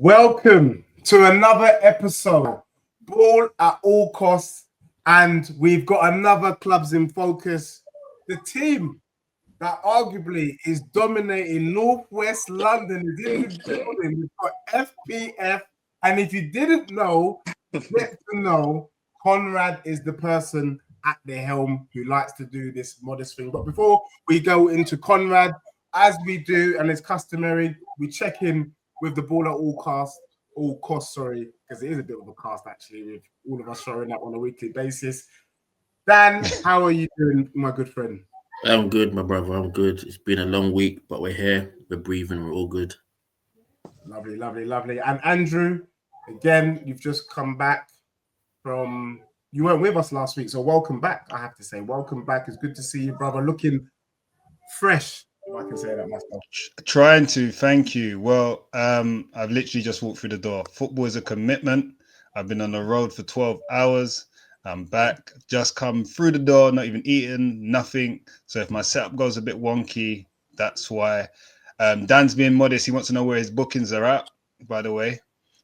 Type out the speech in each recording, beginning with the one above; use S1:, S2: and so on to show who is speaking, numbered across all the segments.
S1: Welcome to another episode, Ball at All Costs, and we've got another Clubs in Focus. The team that arguably is dominating Northwest London is in the building. We've got FPF, and if you didn't know, get to know Conrad is the person at the helm who likes to do this modest thing. But before we go into Conrad, as we do, and it's customary, we check in with the Ball at All costs, because it is a bit of a cast actually, with all of us showing up on a weekly basis. Dan, how are you doing, my good friend?
S2: I'm good, my brother. I'm good. It's been a long week, but we're here. We're breathing. We're all good.
S1: Lovely. And Andrew, again, you've just come back from... You weren't with us last week, so welcome back, I have to say. Welcome back. It's good to see you, brother. Looking fresh, if I can say that myself.
S3: Trying to, thank you. Well, I've literally just walked through the door. Football is a commitment. I've been on the road for 12 hours. I'm back, just come through the door, not even eating, nothing. So if my setup goes a bit wonky, that's why. Dan's being modest. He wants to know where his bookings are at, by the way.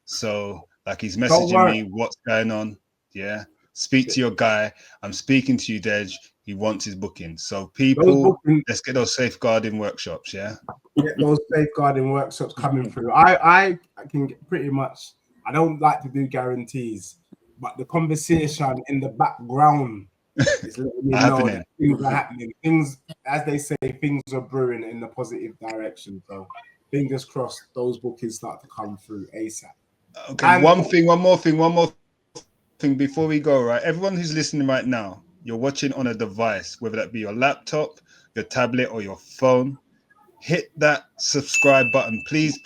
S3: So like he's messaging me, what's going on? Yeah. Speak to your guy. I'm speaking to you, Dej. He wants his booking. So people, let's get those safeguarding workshops, yeah?
S1: Get those safeguarding workshops coming through. I can get pretty much, I don't like to do guarantees, but the conversation in the background is letting me know that things are happening. Things, as they say, things are brewing in the positive direction. So fingers crossed, those bookings start to come through ASAP.
S3: Okay, and one more thing before we go, right? Everyone who's listening right now, you're watching on a device, whether that be your laptop, your tablet, or your phone. Hit that subscribe button, please.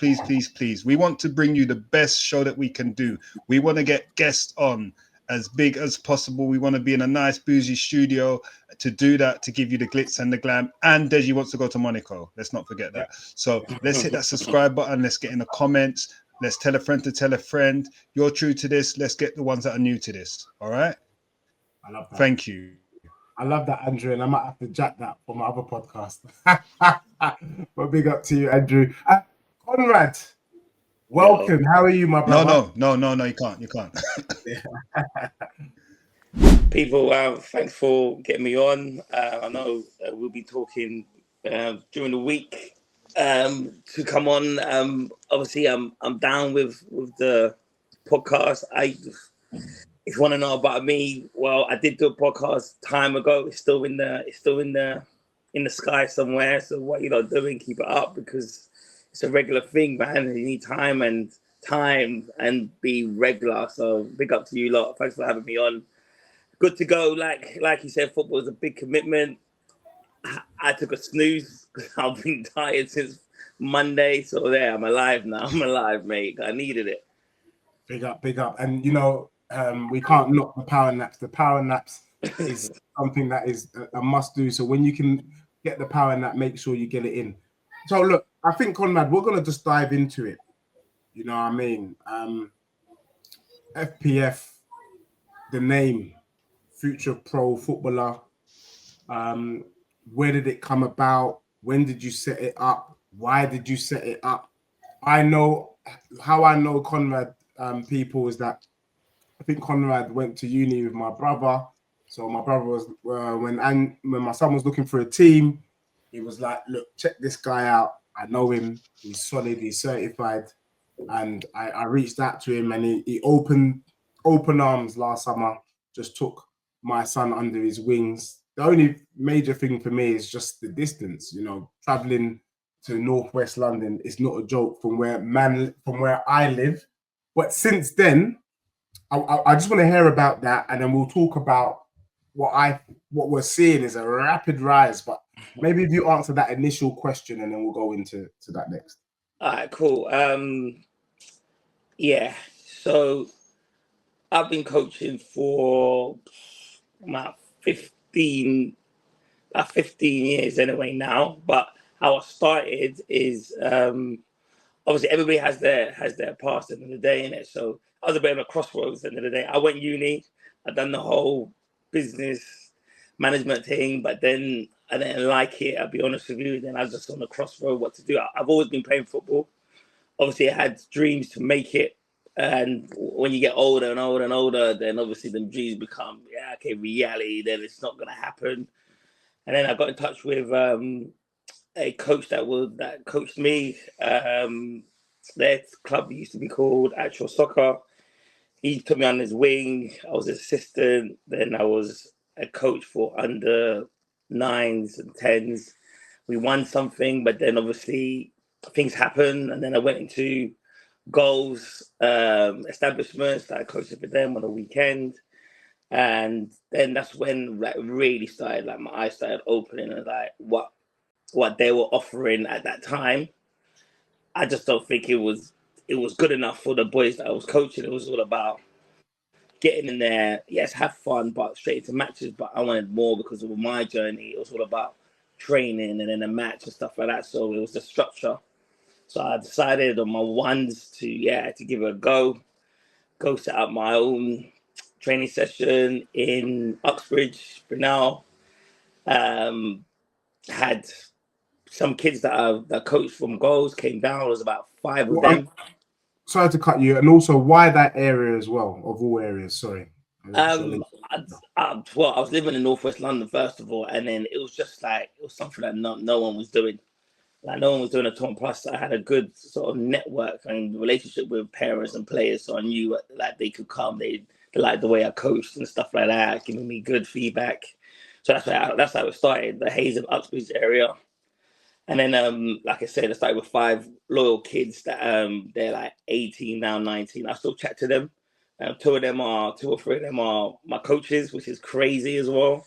S3: We want to bring you the best show that we can do. We want to get guests on as big as possible. We want to be in a nice bougie studio to do that, to give you the glitz and the glam. And Deji wants to go to Monaco. Let's not forget that. So let's hit that subscribe button. Let's get in the comments. Let's tell a friend to tell a friend. You're true to this. Let's get the ones that are new to this. All right?
S1: I love that.
S3: Thank you.
S1: I love that, Andrew, and I might have to jack that for my other podcast. But big up to you, Andrew. Conrad, welcome. How are you, my brother?
S3: No, you can't. You can't.
S2: People, thanks for getting me on. I know we'll be talking during the week to come on. Obviously, I'm down with the podcast. If you want to know about me, well, I did do a podcast time ago. It's still in the sky somewhere. So what you're not doing, keep it up, because it's a regular thing, man. You need time and be regular. So big up to you lot. Thanks for having me on. Good to go. Like you said, football is a big commitment. I took a snooze because I've been tired since Monday. So there, I'm alive now. I'm alive, mate. I needed it.
S1: Big up. And you know, we can't knock the power naps. The power naps is something that is a must do. So when you can get the power nap, make sure you get it in. So look, I think, Conrad, we're going to just dive into it. You know what I mean? FPF, the name, future pro footballer. Where did it come about? When did you set it up? Why did you set it up? I know Conrad, people, is that I think Conrad went to uni with my brother. So my brother was, when my son was looking for a team, he was like, look, check this guy out. I know him. He's solid. He's certified. And I reached out to him, and he opened arms last summer, just took my son under his wings. The only major thing for me is just the distance, you know, traveling to Northwest London is not a joke from where I live. But since then, I just want to hear about that, and then we'll talk about what we're seeing is a rapid rise. But maybe if you answer that initial question, and then we'll go into that next.
S2: All right, cool. Yeah. So I've been coaching for about 15 years anyway now. But how I started is obviously everybody has their past at the end of the day, innit? So I was a bit of a crossroads at the end of the day. I went uni, I done the whole business management thing, but then I didn't like it, I'll be honest with you. Then I was just on the crossroad what to do. I've always been playing football. obviously I had dreams to make it. And when you get older and older and older, then obviously the dreams become, reality, then it's not going to happen. And then I got in touch with a coach that coached me. Their club used to be called Actual Soccer. He took me on his wing. I was an assistant. Then I was a coach for under 9s and 10s. We won something, but then obviously things happen. And then I went into goals establishments that I coached for them on the weekend. And then that's when really started, my eyes started opening and what they were offering at that time. I just don't think it was good enough for the boys that I was coaching. It was all about getting in there, yes, have fun, but straight into matches. But I wanted more because of my journey. It was all about training and then a match and stuff like that. So it was the structure. So I decided on my ones to give it a go set up my own training session in Uxbridge, Brunel. Had some kids that coached from goals came down. It was about 5 of them.
S1: Sorry to cut you, and also why that area as well, of all areas. Sorry.
S2: I was living in Northwest London first of all, and then it was just it was something that no one was doing. No one was doing a tour. Plus, I had a good sort of network and relationship with parents and players, so I knew they could come. They liked the way I coached and stuff like that, giving me good feedback. So that's how it started. The Hayes and Uxbridge area. And then, like I said, I started with 5 loyal kids that they're 18 now, 19. I still chat to them. 2 or 3 of them are my coaches, which is crazy as well.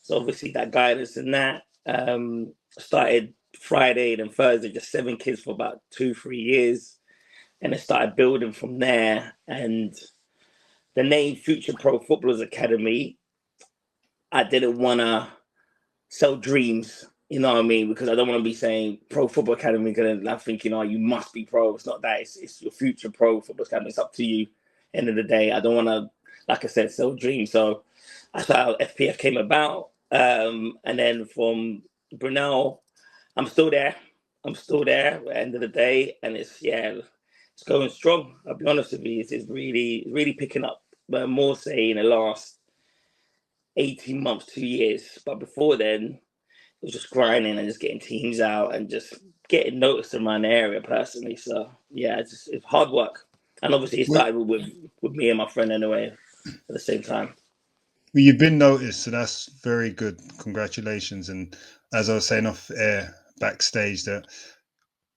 S2: So obviously that guidance and that started Friday and Thursday, just 7 kids for about 2-3 years. And it started building from there. And the name Future Pro Footballers Academy, I didn't want to sell dreams. You know what I mean? Because I don't want to be saying Pro Football Academy and I'm thinking, you must be pro. It's not that. It's your Future Pro Football Academy. It's up to you. End of the day, I don't want to, like I said, sell dreams. So that's how FPF came about. And then from Brunel, I'm still there. At the end of the day. And it's going strong. I'll be honest with you. It's really picking up. But more say in the last 18 months, 2 years. But before then, it was just grinding and just getting teams out and just getting noticed around the area personally. So it's hard work. And obviously it started with me and my friend anyway at the same time.
S3: Well, you've been noticed, so that's very good. Congratulations. And as I was saying off air backstage, that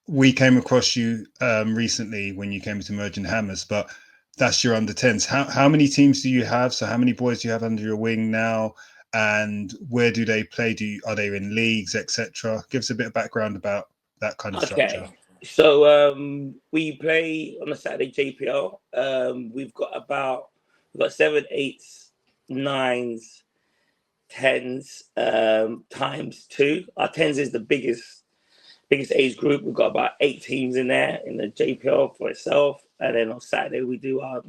S3: we came across you recently when you came to Merging Hammers, but that's your under 10s. How many teams do you have? So how many boys do you have under your wing now? And where do they play? Are they in leagues, etc.? Give us a bit of background about that kind of structure.
S2: So we play on a Saturday JPL. We've got 7, 8s, 9s, 10s times 2. Our 10s is the biggest age group. We've got about 8 teams in there in the JPL for itself. And then on Sunday we do our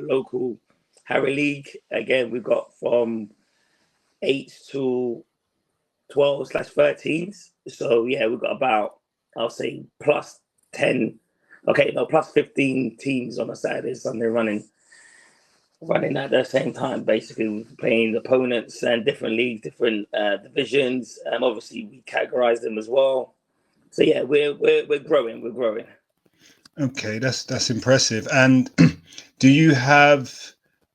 S2: local Harry League. Again, we've got from 8s to 12/13s. So we've got about, I'll say plus 10, plus 15 teams on a Saturday, Sunday running at the same time. Basically, we're playing opponents and different leagues, different divisions. Obviously, we categorize them as well. So we're growing. We're growing.
S3: Okay, that's impressive. And do you have?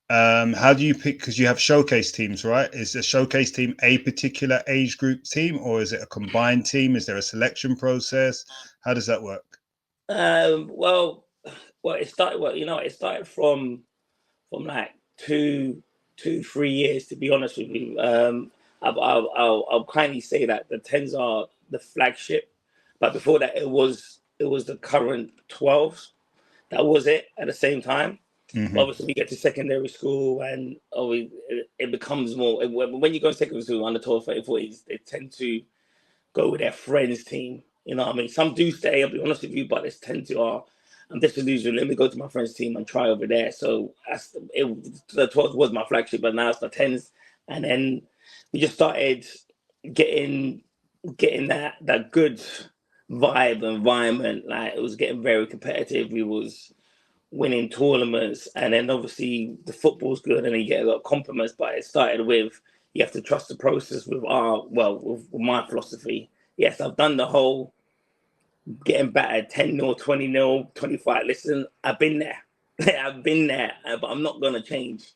S3: How do you pick? Because you have showcase teams, right? Is a showcase team a particular age group team, or is it a combined team? Is there a selection process? How does that work?
S2: It started from 2-3 years. To be honest with you, I'll kindly say that the 10s are the flagship, but before that, it was the current 12s. That was it at the same time. Mm-hmm. Obviously, we get to secondary school and it becomes more. When you go to secondary school, under 12, 13, 14s, they tend to go with their friends' team. You know what I mean? Some do stay, I'll be honest with you, but they tend to, I'm disillusioned. Let me go to my friend's team and try over there. So the 12th was my flagship, but now it's the 10s. And then we just started getting that good vibe, environment. Like it was getting very competitive. We was winning tournaments, and then obviously the football's good, and you get a lot of compliments. But it started with you have to trust the process. With with my philosophy. Yes, I've done the whole getting battered 10-0, 20-0, 25. Listen, I've been there. I've been there, but I'm not gonna change.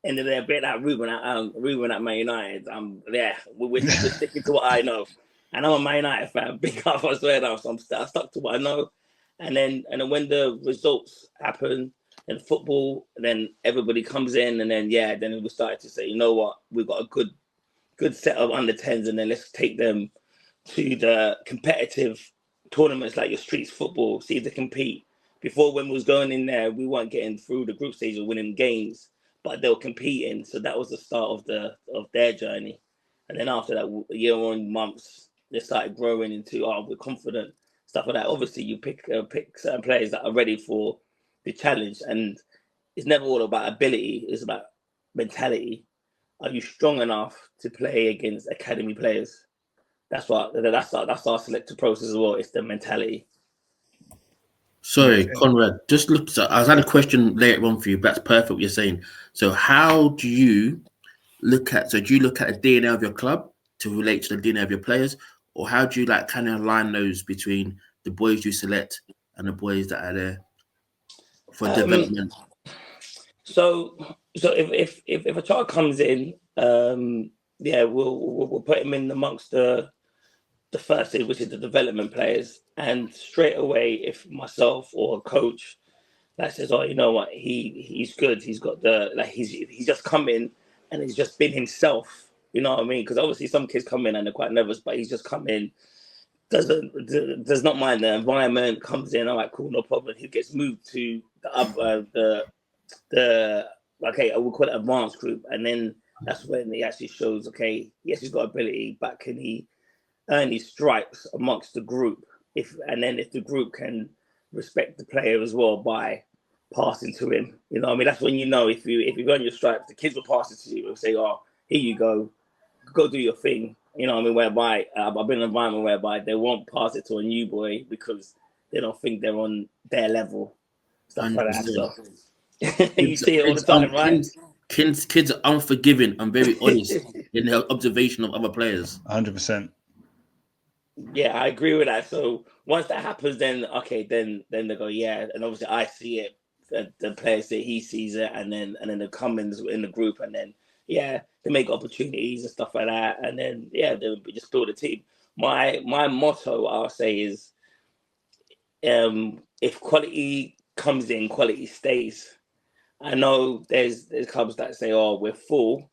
S2: And then a bit like Ruben at Man United. I'm there. We're sticking to what I know, and I'm a Man United fan. Big up, I swear now. So I stuck to what I know, and then when the results happen in football, then everybody comes in, and then then we started to say, you know what, we've got a good set of under 10s, and then let's take them to the competitive tournaments like your streets football, see if they compete. Before, when we was going in there, we weren't getting through the group stage or winning games, but they were competing. So that was the start of their journey. And then after that, year on months, they started growing into, we're confident, stuff like that. Obviously, you pick certain players that are ready for the challenge. And it's never all about ability. It's about mentality. Are you strong enough to play against academy players? That's our selective process as well. It's the mentality.
S4: Sorry, Conrad. Just look. So I had a question later on for you. But that's perfect what you're saying. So how do you look at? So do you look at the DNA of your club to relate to the DNA of your players, or how do you like kind of align those between the boys you select and the boys that are there for development?
S2: So if a child comes in, we'll put him in amongst the first stage, which is the development players, and straight away, if myself or a coach that says, "Oh, you know what, he's good. He's got he's just come in and he's just been himself." You know what I mean? Because obviously some kids come in and they're quite nervous, but he's just come in, does not mind the environment, comes in, all right, cool, no problem. He gets moved to we'll call it advanced group, and then that's when he actually shows, okay, yes, he's got ability, but can he earn his stripes amongst the group? If the group can respect the player as well by passing to him, you know what I mean? That's when you know if you earn your stripes, the kids will pass it to you and say, "Oh, here you go do your thing." You know what I mean? Whereby I've been in an environment whereby they won't pass it to a new boy because they don't think they're on their level, stuff like that. So you see it all the time, right?
S4: Kids are unforgiving and very honest in their observation of other players.
S3: 100%.
S2: Yeah, I agree with that. So once that happens, then they go, yeah, and obviously I see it. The player say he sees it, and then they come in the group, and then they make opportunities and stuff like that, and then they just build a team. My motto, I'll say, is if quality comes in, quality stays. I know there's clubs that say, "Oh, we're full,"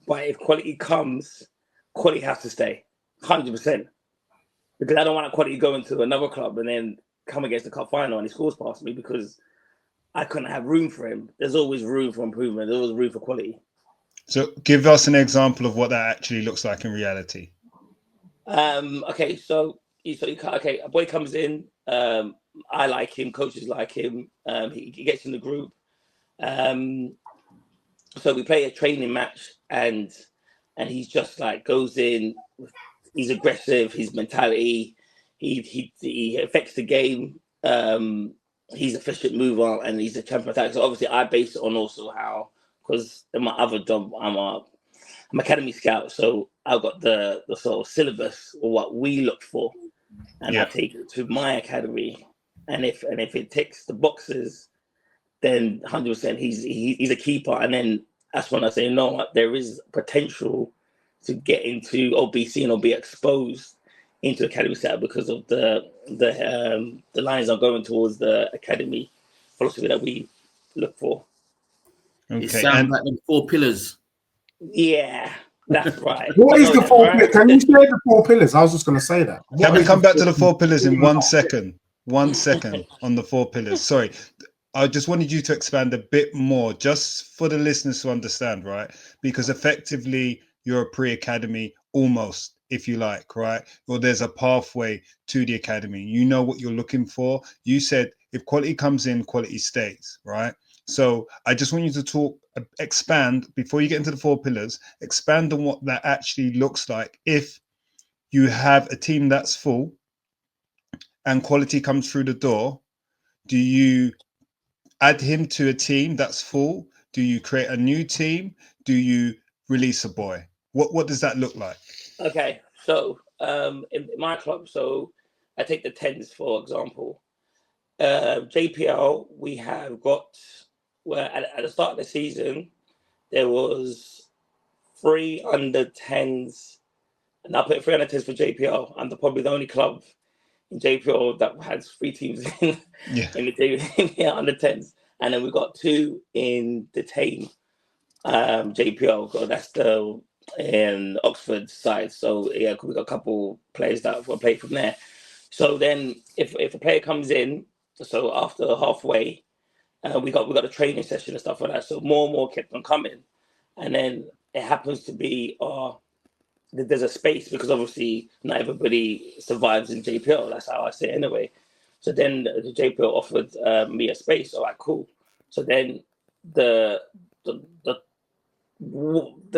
S2: but if quality comes, quality has to stay, 100%. Because I don't want quality to go into another club and then come against the cup final and he scores past me because I couldn't have room for him. There's always room for improvement. There's always room for quality.
S3: So give us an example of what that actually looks like in reality.
S2: Okay, so a boy comes in. I like him. Coaches like him. He gets in the group. So we play a training match, and he's just like goes in. He's aggressive. His mentality. He affects the game. He's an efficient mover, and he's a champion attacker. So obviously, I base it on also how, because in my other job, I'm academy scout, so I've got the sort of syllabus or what we look for, and I take it to my academy, and if it ticks the boxes, then 100% he's a keeper, and then that's when I say, no, what, there is potential to get into or be seen or be exposed into academy setup because of the lines are going towards the academy philosophy that we look for.
S3: Okay.
S4: It sounds like the 4 pillars.
S2: Yeah, that's right.
S1: What is the 4 pillars? Can you share the 4 pillars? I was just going to say that.
S3: Can we come back to the 4 pillars in 1 second? 1 second on the 4 pillars. Sorry. I just wanted you to expand a bit more just for the listeners to understand, right? Because effectively you're a pre-academy almost, if you like, right? Or there's a pathway to the academy. You know what you're looking for. You said if quality comes in, quality stays, right? So I just want you to expand before you get into the 4 pillars, expand on what that actually looks like if you have a team that's full and quality comes through the door, do you add him to a team that's full? Do you create a new team? Do you release a boy? What does that look like?
S2: Okay, so in my club, so I take the 10s for example. JPL, we have got where at the start of the season there was 3 under 10s, and I put 3 under 10s for JPL. I'm probably the only club in JPL that has 3 teams in the under 10s, and then we got 2 in the Tame JPL. So that's the in Oxford side. So yeah, we got a couple players that will play from there. So then, if a player comes in, so after halfway, we got a training session and stuff like that. So more and more kept on coming, and then it happens to be there's a space because obviously not everybody survives in JPL. That's how I say it anyway. So then the JPL offered me a space. All right, cool. So then the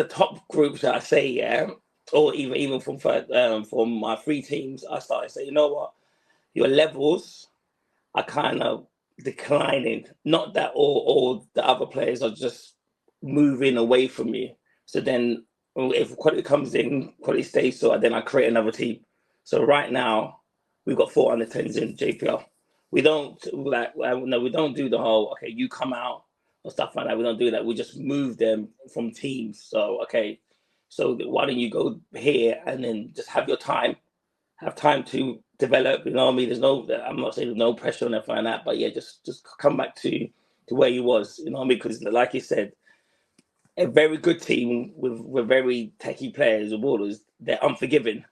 S2: top groups that I say, yeah, or even from my 3 teams, I started saying, you know what, your levels are kind of declining. Not that all the other players are just moving away from you. So then if quality comes in, quality stays, so then I create another team. So right now we've got 4 under 10s in JPL. We don't we don't do the whole, okay, you come out or stuff like that. We don't do that. We just move them from teams. So, okay, so why don't you go here and then just have time to develop, you know what I mean? There's I'm not saying there's no pressure on anything like that, but yeah, just come back to where you was, you know what I mean? Because like you said, a very good team with very techie players with ballers, they're unforgiving.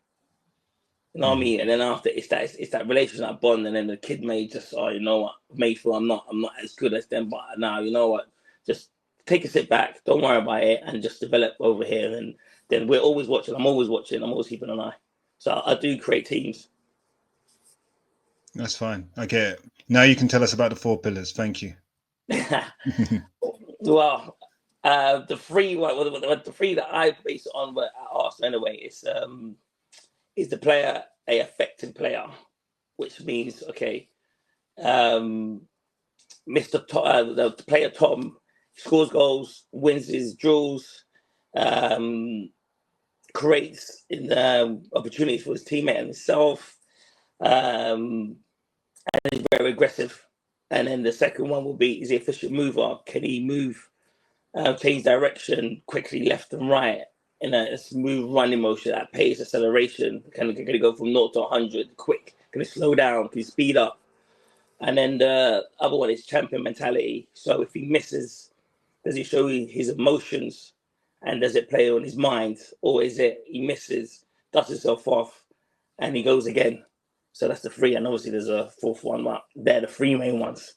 S2: You know what I mean? And then after it's that relationship, that bond, and then the kid may just, you know what, may feel I'm not as good as them, but now you know what, just take a sit back, don't worry about it, and just develop over here. And then we're always watching. I'm always watching. I'm always keeping an eye. So I do create teams.
S3: That's fine. Okay, now you can tell us about the 4 pillars. Thank you.
S2: Well, the 3 that I base it on, what I asked anyway, is the player a effective player, which means, okay, the player Tom scores goals, wins his duels, creates opportunities for his teammate and himself, and he's very aggressive. And then the second one will be, is he efficient mover? Can he move, change direction quickly left and right in a smooth running motion at pace, acceleration? Can he go from 0 to 100 quick? Can he slow down? Can he speed up? And then the other one is champion mentality. So if he misses, does he show his emotions? And does it play on his mind? Or is it he misses, dusts himself off, and he goes again? So that's the 3. And obviously there's a 4th one, but they're the 3 main ones.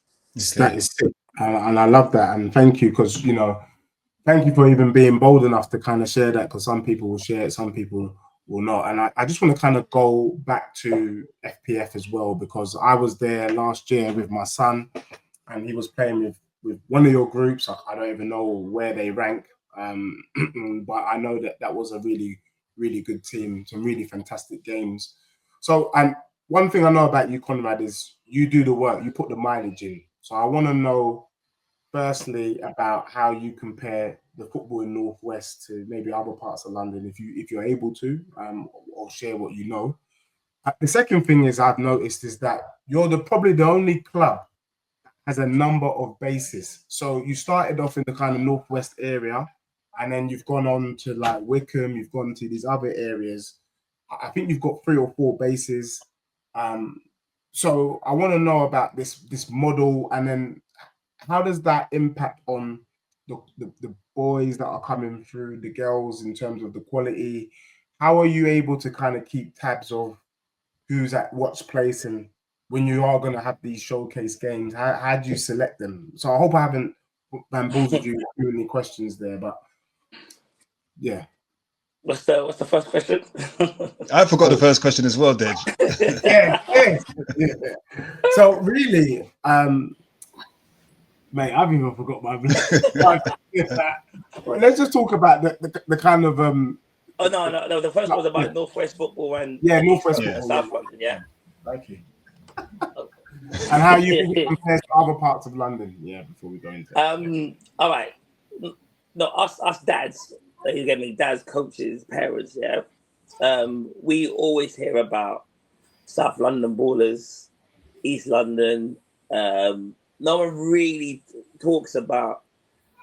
S1: That is sick. And I love that. And thank you, because, thank you for even being bold enough to kind of share that, because some people will share it, some people will not. And I just want to kind of go back to FPF as well, because I was there last year with my son, and he was playing with one of your groups. I don't even know where they rank, but I know that was a really, really good team, some really fantastic games. So, and one thing I know about you, Conrad, is you do the work, you put the mileage in. So I want to know, firstly, about how you compare the football in Northwest to maybe other parts of London, if you're able to, or share what you know. The second thing is I've noticed is that you're probably the only club that has a number of bases. So you started off in the kind of Northwest area, and then you've gone on to like Wickham, you've gone to these other areas. I think you've got 3 or 4 bases. So I want to know about this model, and then how does that impact on the boys that are coming through, the girls, in terms of the quality? How are you able to kind of keep tabs of who's at what place, and when you are going to have these showcase games, how do you select them? So I hope I haven't bamboozled you with too many questions there, but yeah.
S2: What's the first question?
S3: I forgot the first question as well, Dej.
S1: Yeah. So really, mate, I've even forgot my. Let's just talk about the kind of.
S2: Oh no! The first one was about Northwest football and
S1: Northwest football,
S2: South London. Yeah.
S1: Thank you. And how you think it compares to other parts of London? Yeah, before we go into that.
S2: All right. No, us dads, you get me, dads, coaches, parents, yeah. We always hear about South London ballers, East London. No one really talks about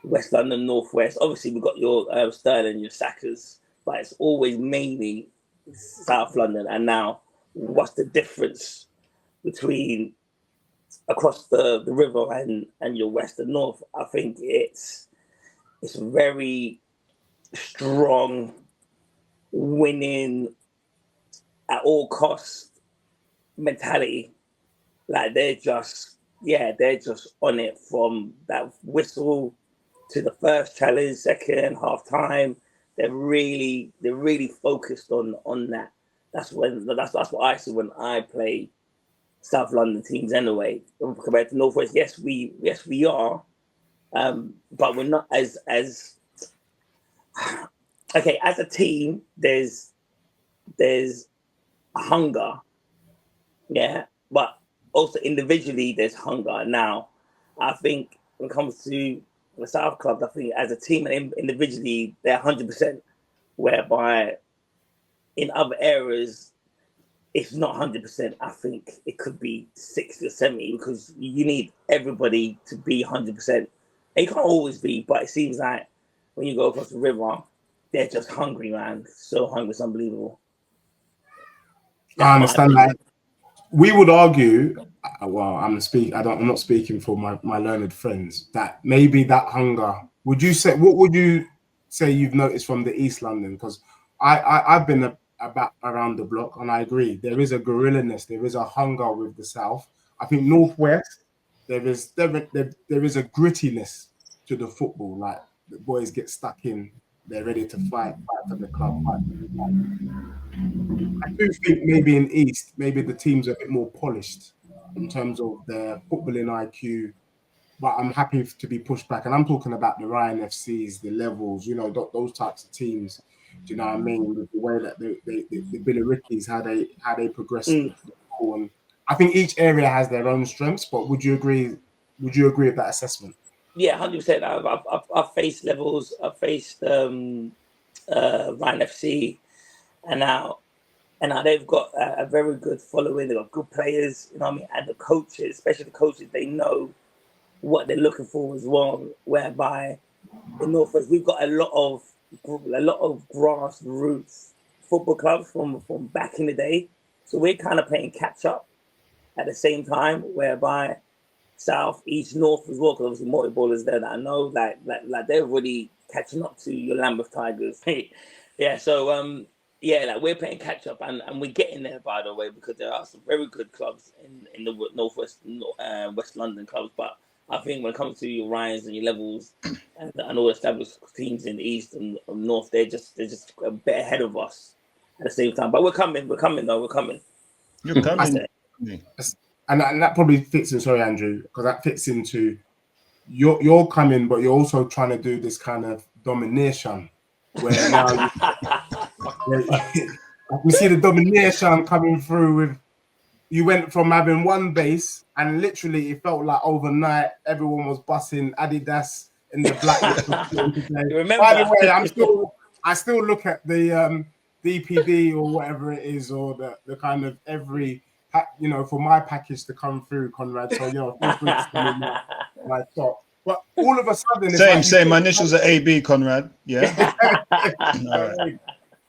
S2: West London, Northwest. Obviously, we've got your Sterling, your Sackers, but it's always mainly South London. And now, what's the difference between across the river and your West and North? I think it's very strong, winning at all costs mentality. Like they're just on it from that whistle to the first challenge, second, half time. They're really focused on that. That's what I see when I play South London teams anyway. Compared to Northwest, yes we are, but we're not as okay as a team. There's hunger, yeah, but also individually there's hunger. Now, I think when it comes to the South clubs, I think as a team and individually they're 100%, whereby in other areas it's not 100%. I think it could be 60 or 70 because you need everybody to be 100%. It can't always be, but it seems like when you go across the river, they're just hungry, man. So hungry, it's unbelievable.
S1: I understand that. We would argue, well, I'm not speaking for my learned friends, that maybe that hunger. What would you say you've noticed from the East London? Because I've been about around the block, and I agree. There is a guerrillaness, there is a hunger with the South. I think Northwest, there is a grittiness to the football. Like the boys get stuck in, they're ready to fight for the club. I do think maybe in East, maybe the teams are a bit more polished in terms of their footballing IQ. But I'm happy to be pushed back, and I'm talking about the Ryan FCs, the Levels, those types of teams. Do you know what I mean? With the way that the Billericay's, how they progress. And I think each area has their own strengths. But would you agree? Would you agree with that assessment?
S2: Yeah, 100%. I've faced Levels. I've faced Ryan FC, and now they've got a very good following. They've got good players. You know what I mean? And the coaches, especially the coaches, they know what they're looking for as well. Whereby in Northwest, we've got a lot of grassroots football clubs from back in the day. So we're kind of playing catch up at the same time, whereby South, East, North as well, because obviously multi-ballers there that I know, like they're really catching up to your Lambeth Tigers. Yeah, so like we're playing catch up, and we're getting there, by the way, because there are some very good clubs in the Northwest, West London clubs. But I think when it comes to your Ryans and your Levels and all established teams in the East and North, they're just a bit ahead of us at the same time. But we're coming. You're coming.
S1: And that probably fits in. Sorry, Andrew, because that fits into you're coming, but you're also trying to do this kind of domination where now we see the domination coming through. With you went from having one base, and literally it felt like overnight everyone was busting Adidas in the black. By the way, I still look at the DPD or whatever it is, or the kind of every. For my package to come through, Conrad. So, feel free to send me my top. But all of a sudden,
S3: same. My initials are AB, Conrad. Yeah.
S1: All right.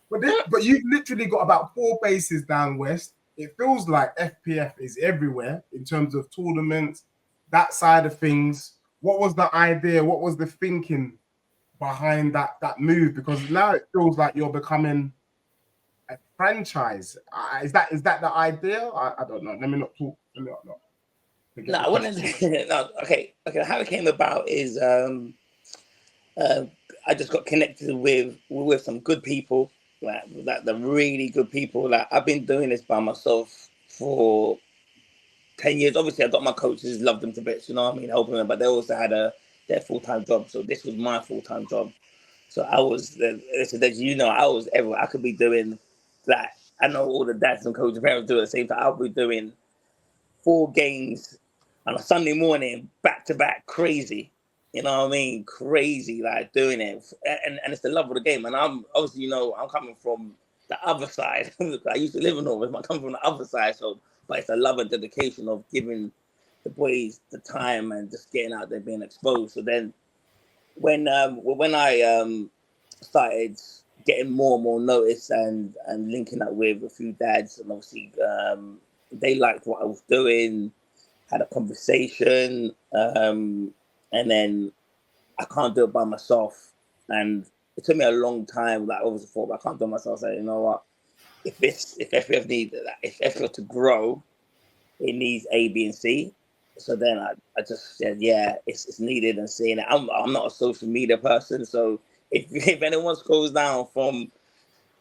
S1: But you've literally got about 4 bases down west. It feels like FPF is everywhere in terms of tournaments, that side of things. What was the idea? What was the thinking behind that move? Because now it feels like you're becoming a franchise. Is that the idea? I don't know. Let me not talk.
S2: Okay. How it came about is I just got connected with some good people, like the really good people. Like I've been doing this by myself for 10 years. Obviously, I got my coaches, loved them to bits. You know what I mean, helping them, but they also had their full-time job. So this was my full-time job. So I was, I was everywhere. I could be doing that. I know all the dads and coaches, parents do it at the same time. I'll be doing 4 games on a Sunday morning, back to back, crazy. You know what I mean? Crazy, like doing it, and it's the love of the game. And I'm obviously, I'm coming from the other side. I used to live in Norway, but I come from the other side. So, but it's a love and dedication of giving the boys the time and just getting out there, being exposed. So then, when I started getting more and more notice and linking up with a few dads, and obviously they liked what I was doing, had a conversation, and then I can't do it by myself. And it took me a long time, like obviously thought, but I can't do it myself. So you know what? If FPF needs that, if FPF to grow, it needs A, B, and C. So then I just said, yeah, it's needed and seeing it. I'm not a social media person, so if anyone scrolls down from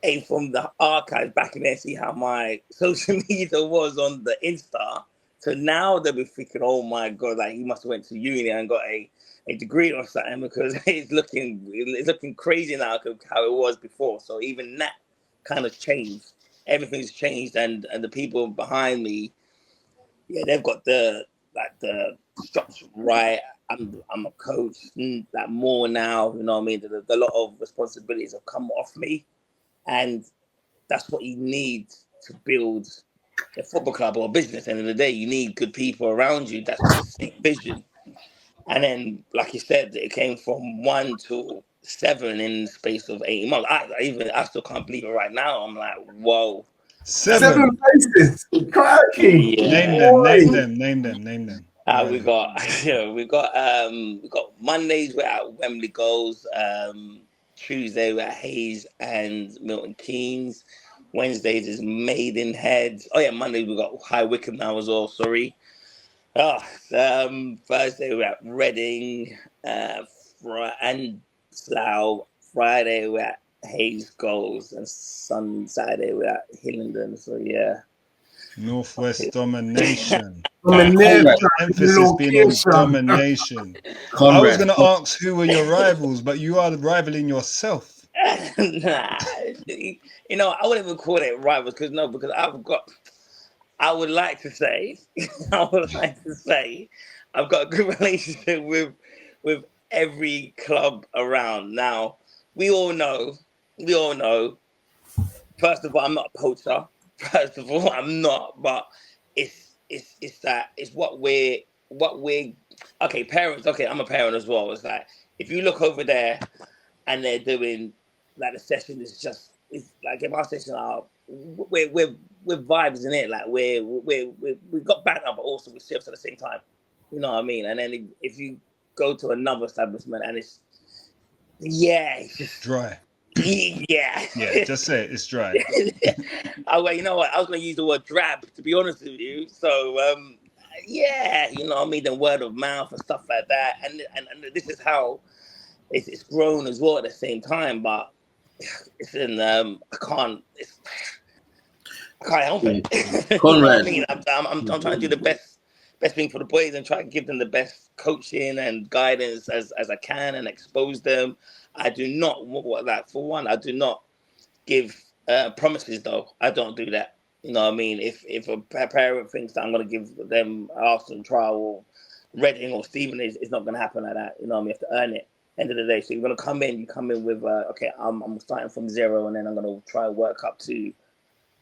S2: the archives back in there, see how my social media was on the Insta, so now they'll be thinking, oh my God, like he must have went to uni and got a degree or something, because it's looking crazy now how it was before. So even that kind of changed. Everything's changed, and the people behind me, yeah, they've got the structure right. I'm a coach, like more now. You know what I mean? A lot of responsibilities have come off me, and that's what you need to build a football club or a business. At the end of the day, you need good people around you that's got the same vision. And then, like you said, it came from 1 to 7 in the space of 18 months. I still can't believe it right now. I'm like, whoa.
S3: 7
S1: places. Crikey.
S2: Yeah.
S3: Name them.
S2: We got Mondays we're at Wembley Goals. Tuesday we're at Hayes and Milton Keynes. Wednesdays is Maidenhead. Oh yeah, Monday we got High Wycombe now as well. Sorry. Thursday we're at Reading, and Slough. Friday we're at Hayes Goals, and Saturday we're at Hillingdon. So yeah.
S3: Northwest domination.
S1: Conrad.
S3: Emphasis being on domination.
S4: Conrad.
S3: I was going to ask who were your rivals, but you are rivaling yourself.
S2: Nah, I wouldn't even call it rivals because I would like to say I've got a good relationship with every club around. Now, we all know, first of all, I'm not a poacher. First of all, I'm not, but it's what we're okay, parents, okay, I'm a parent as well. It's like if you look over there and they're doing like the session is just, it's like in our session we're vibes in it, like we've got banter but also we're serious at the same time. You know what I mean? And then if you go to another establishment and it's just
S3: dry.
S2: Yeah,
S3: just say it. It's dry.
S2: You know what? I was going to use the word drab, to be honest with you. So, you know what I mean? The word of mouth and stuff like that. And this is how it's grown as well at the same time. But I can't help it.
S4: Conrad.
S2: You know what I mean? I'm trying to do the best thing for the boys and try to give them the best coaching and guidance as I can and expose them. I do not, for one, I do not give promises though. I don't do that. You know what I mean? If a parent thinks that I'm going to give them Arsenal trial or Reading or Stephen, it's not going to happen like that. You know what I mean? You have to earn it. End of the day. So you're going to come in with, okay, I'm starting from 0 and then I'm going to try and work up to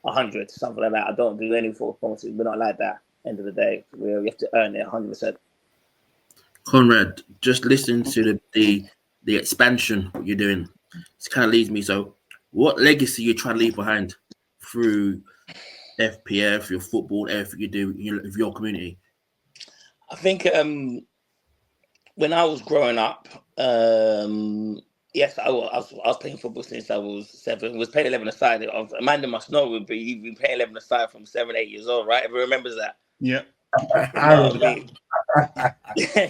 S2: 100, something like that. I don't do any false promises. We're not like that. End of the day. We have to earn it 100%.
S4: Conrad, just listen to the expansion you're doing. This kind of leads me. So, what legacy you trying to leave behind through FPF, your football, everything you do with your community?
S2: I think when I was growing up, yes, I was playing football since I was 7. Was playing 11 aside. Amanda must know, but you've been playing 11 aside from 7, 8 years old, right? Everyone remembers that.
S3: Yeah.
S2: You know what I mean?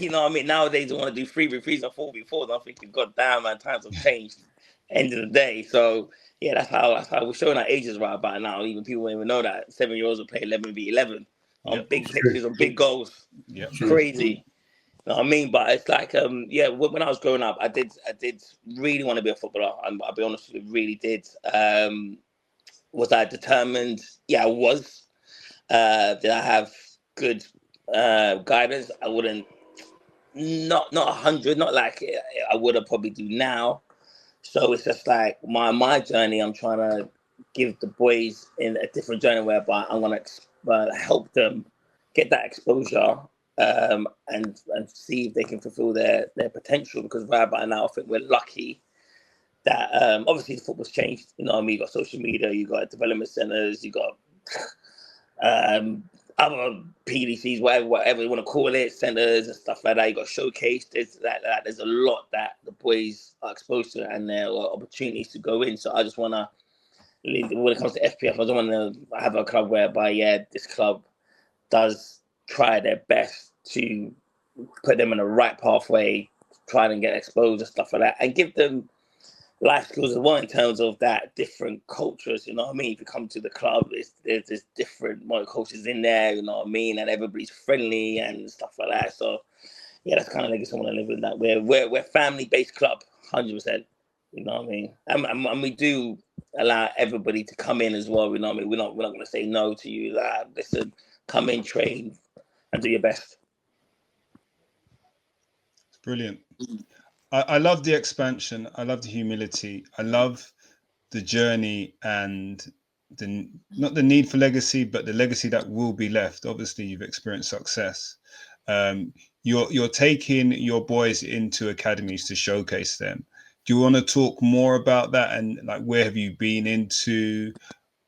S2: You know what I mean? Nowadays, they want to do 3v3s and 4v4s. I'm thinking, God damn, man, times have changed. End of the day. So, yeah, that's how we're showing our ages right about now. Even people don't even know that 7-year-olds will play 11v11 on big pitches, on big goals.
S3: Yeah.
S2: Crazy. You know what I mean? But it's like, when I was growing up, I did really want to be a footballer. I'll be honest with you, really did. Was I determined? Yeah, I was. Did I have good guidance. I wouldn't, not 100, not like I would have probably do now. So it's just like my journey. I'm trying to give the boys in a different journey whereby I'm gonna help them get that exposure, and see if they can fulfill their potential. Because right by now, I think we're lucky that obviously the football's changed. You know what I mean? You got social media, you got development centers, you got other PDCs, whatever you want to call it, centers and stuff like that. You got showcase. There's a lot that the boys are exposed to, and there are opportunities to go in. So I just want to, when it comes to FPF, I just want to have a club whereby, this club does try their best to put them in the right pathway, try and get exposed and stuff like that, and give them life skills as well in terms of that different cultures. You know what I mean? If you come to the club, there's different cultures in there. You know what I mean? And everybody's friendly and stuff like that. So that's kind of like someone I live in. That we're family based club, 100%. You know what I mean? And we do allow everybody to come in as well. You know what I mean? We're not going to say no to you. Like, listen, come in, train, and do your best.
S3: It's brilliant. I love the expansion. I love the humility. I love the journey and not the need for legacy, but the legacy that will be left. Obviously, you've experienced success. You're taking your boys into academies to showcase them. Do you want to talk more about that, and like where have you been into,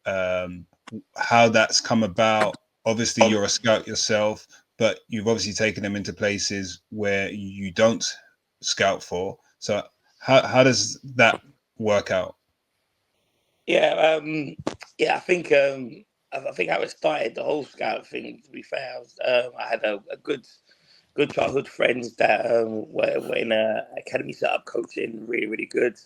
S3: how that's come about? Obviously, you're a scout yourself, but you've obviously taken them into places where you don't scout for. So how does that work out?
S2: I think how it started, the whole scout thing, to be fair, I had a good childhood friends that were in a academy setup coaching, really, really good.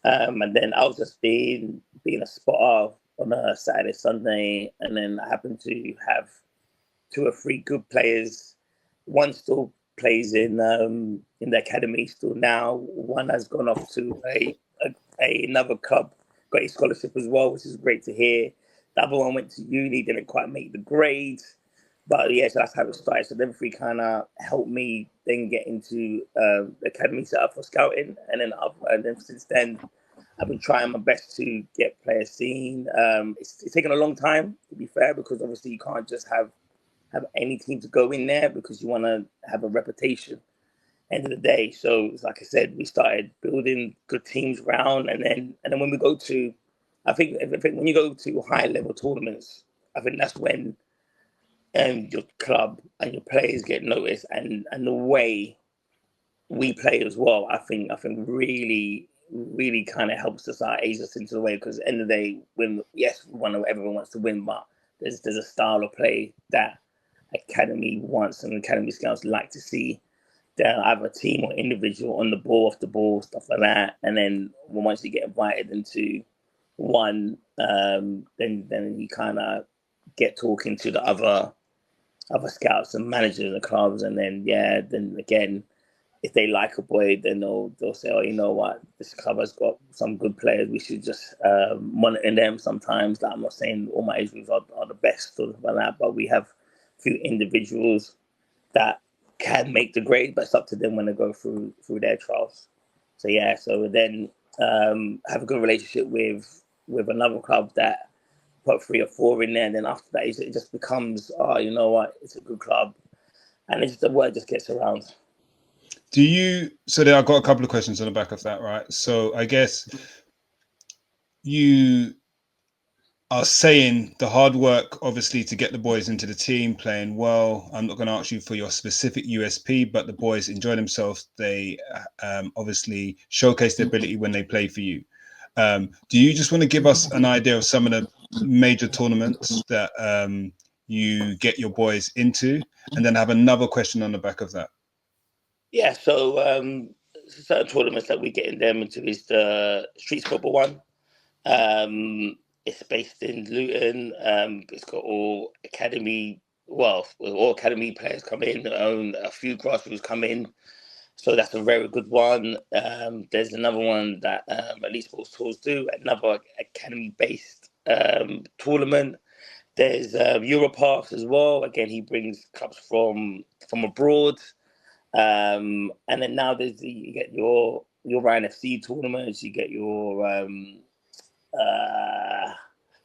S2: And then I was just being a spotter on a Saturday, Sunday, and then I happened to have 2 or 3 good players. One still plays in the academy still now. One has gone off to another club, got a scholarship as well, which is great to hear. The other one went to uni, didn't quite make the grades. But so that's how it started. So them 3 kind of helped me then get into the academy set up for scouting. And then since then, I've been trying my best to get players seen. It's taken a long time, to be fair, because obviously you can't just have any team to go in there, because you want to have a reputation end of the day. So like I said, we started building good teams around, and then when we go to, I think when you go to high level tournaments, I think that's when your club and your players get noticed, and the way we play as well, I think really kind of helps us out, aids us into the way, because at the end of the day, everyone wants to win, but there's a style of play that academy wants and academy scouts like to see. That either team or individual on the ball, off the ball, stuff like that. And then once you get invited into one, then you kind of get talking to the other scouts and managers of the clubs, and then again, if they like a boy, then they'll say, oh, you know what, this club has got some good players. We should just monitor them sometimes. Like, I'm not saying all my age groups are the best or like that, but we have a few individuals that can make the grade, but it's up to them when they go through their trials. So so then have a good relationship with another club that put 3 or 4 in there, and then after that it just becomes, oh, you know what, it's a good club, and it's the word just gets around.
S3: So there, I've got a couple of questions on the back of that, right? So I guess you are saying the hard work, obviously, to get the boys into the team playing well. I'm not going to ask you for your specific USP, but the boys enjoy themselves. They obviously showcase their ability when they play for you. Do you just want to give us an idea of some of the major tournaments that you get your boys into, and then have another question on the back of that?
S2: Yeah, so certain tournaments that we get them into is the street football one. It's based in Luton. It's got all academy players come in. A few grassroots come in, so that's a very good one. There's another one that Elite Sports Tours do, another academy-based tournament. There's Europarks as well. Again, he brings clubs from abroad. And then now you get your Ryan FC tournaments. You get your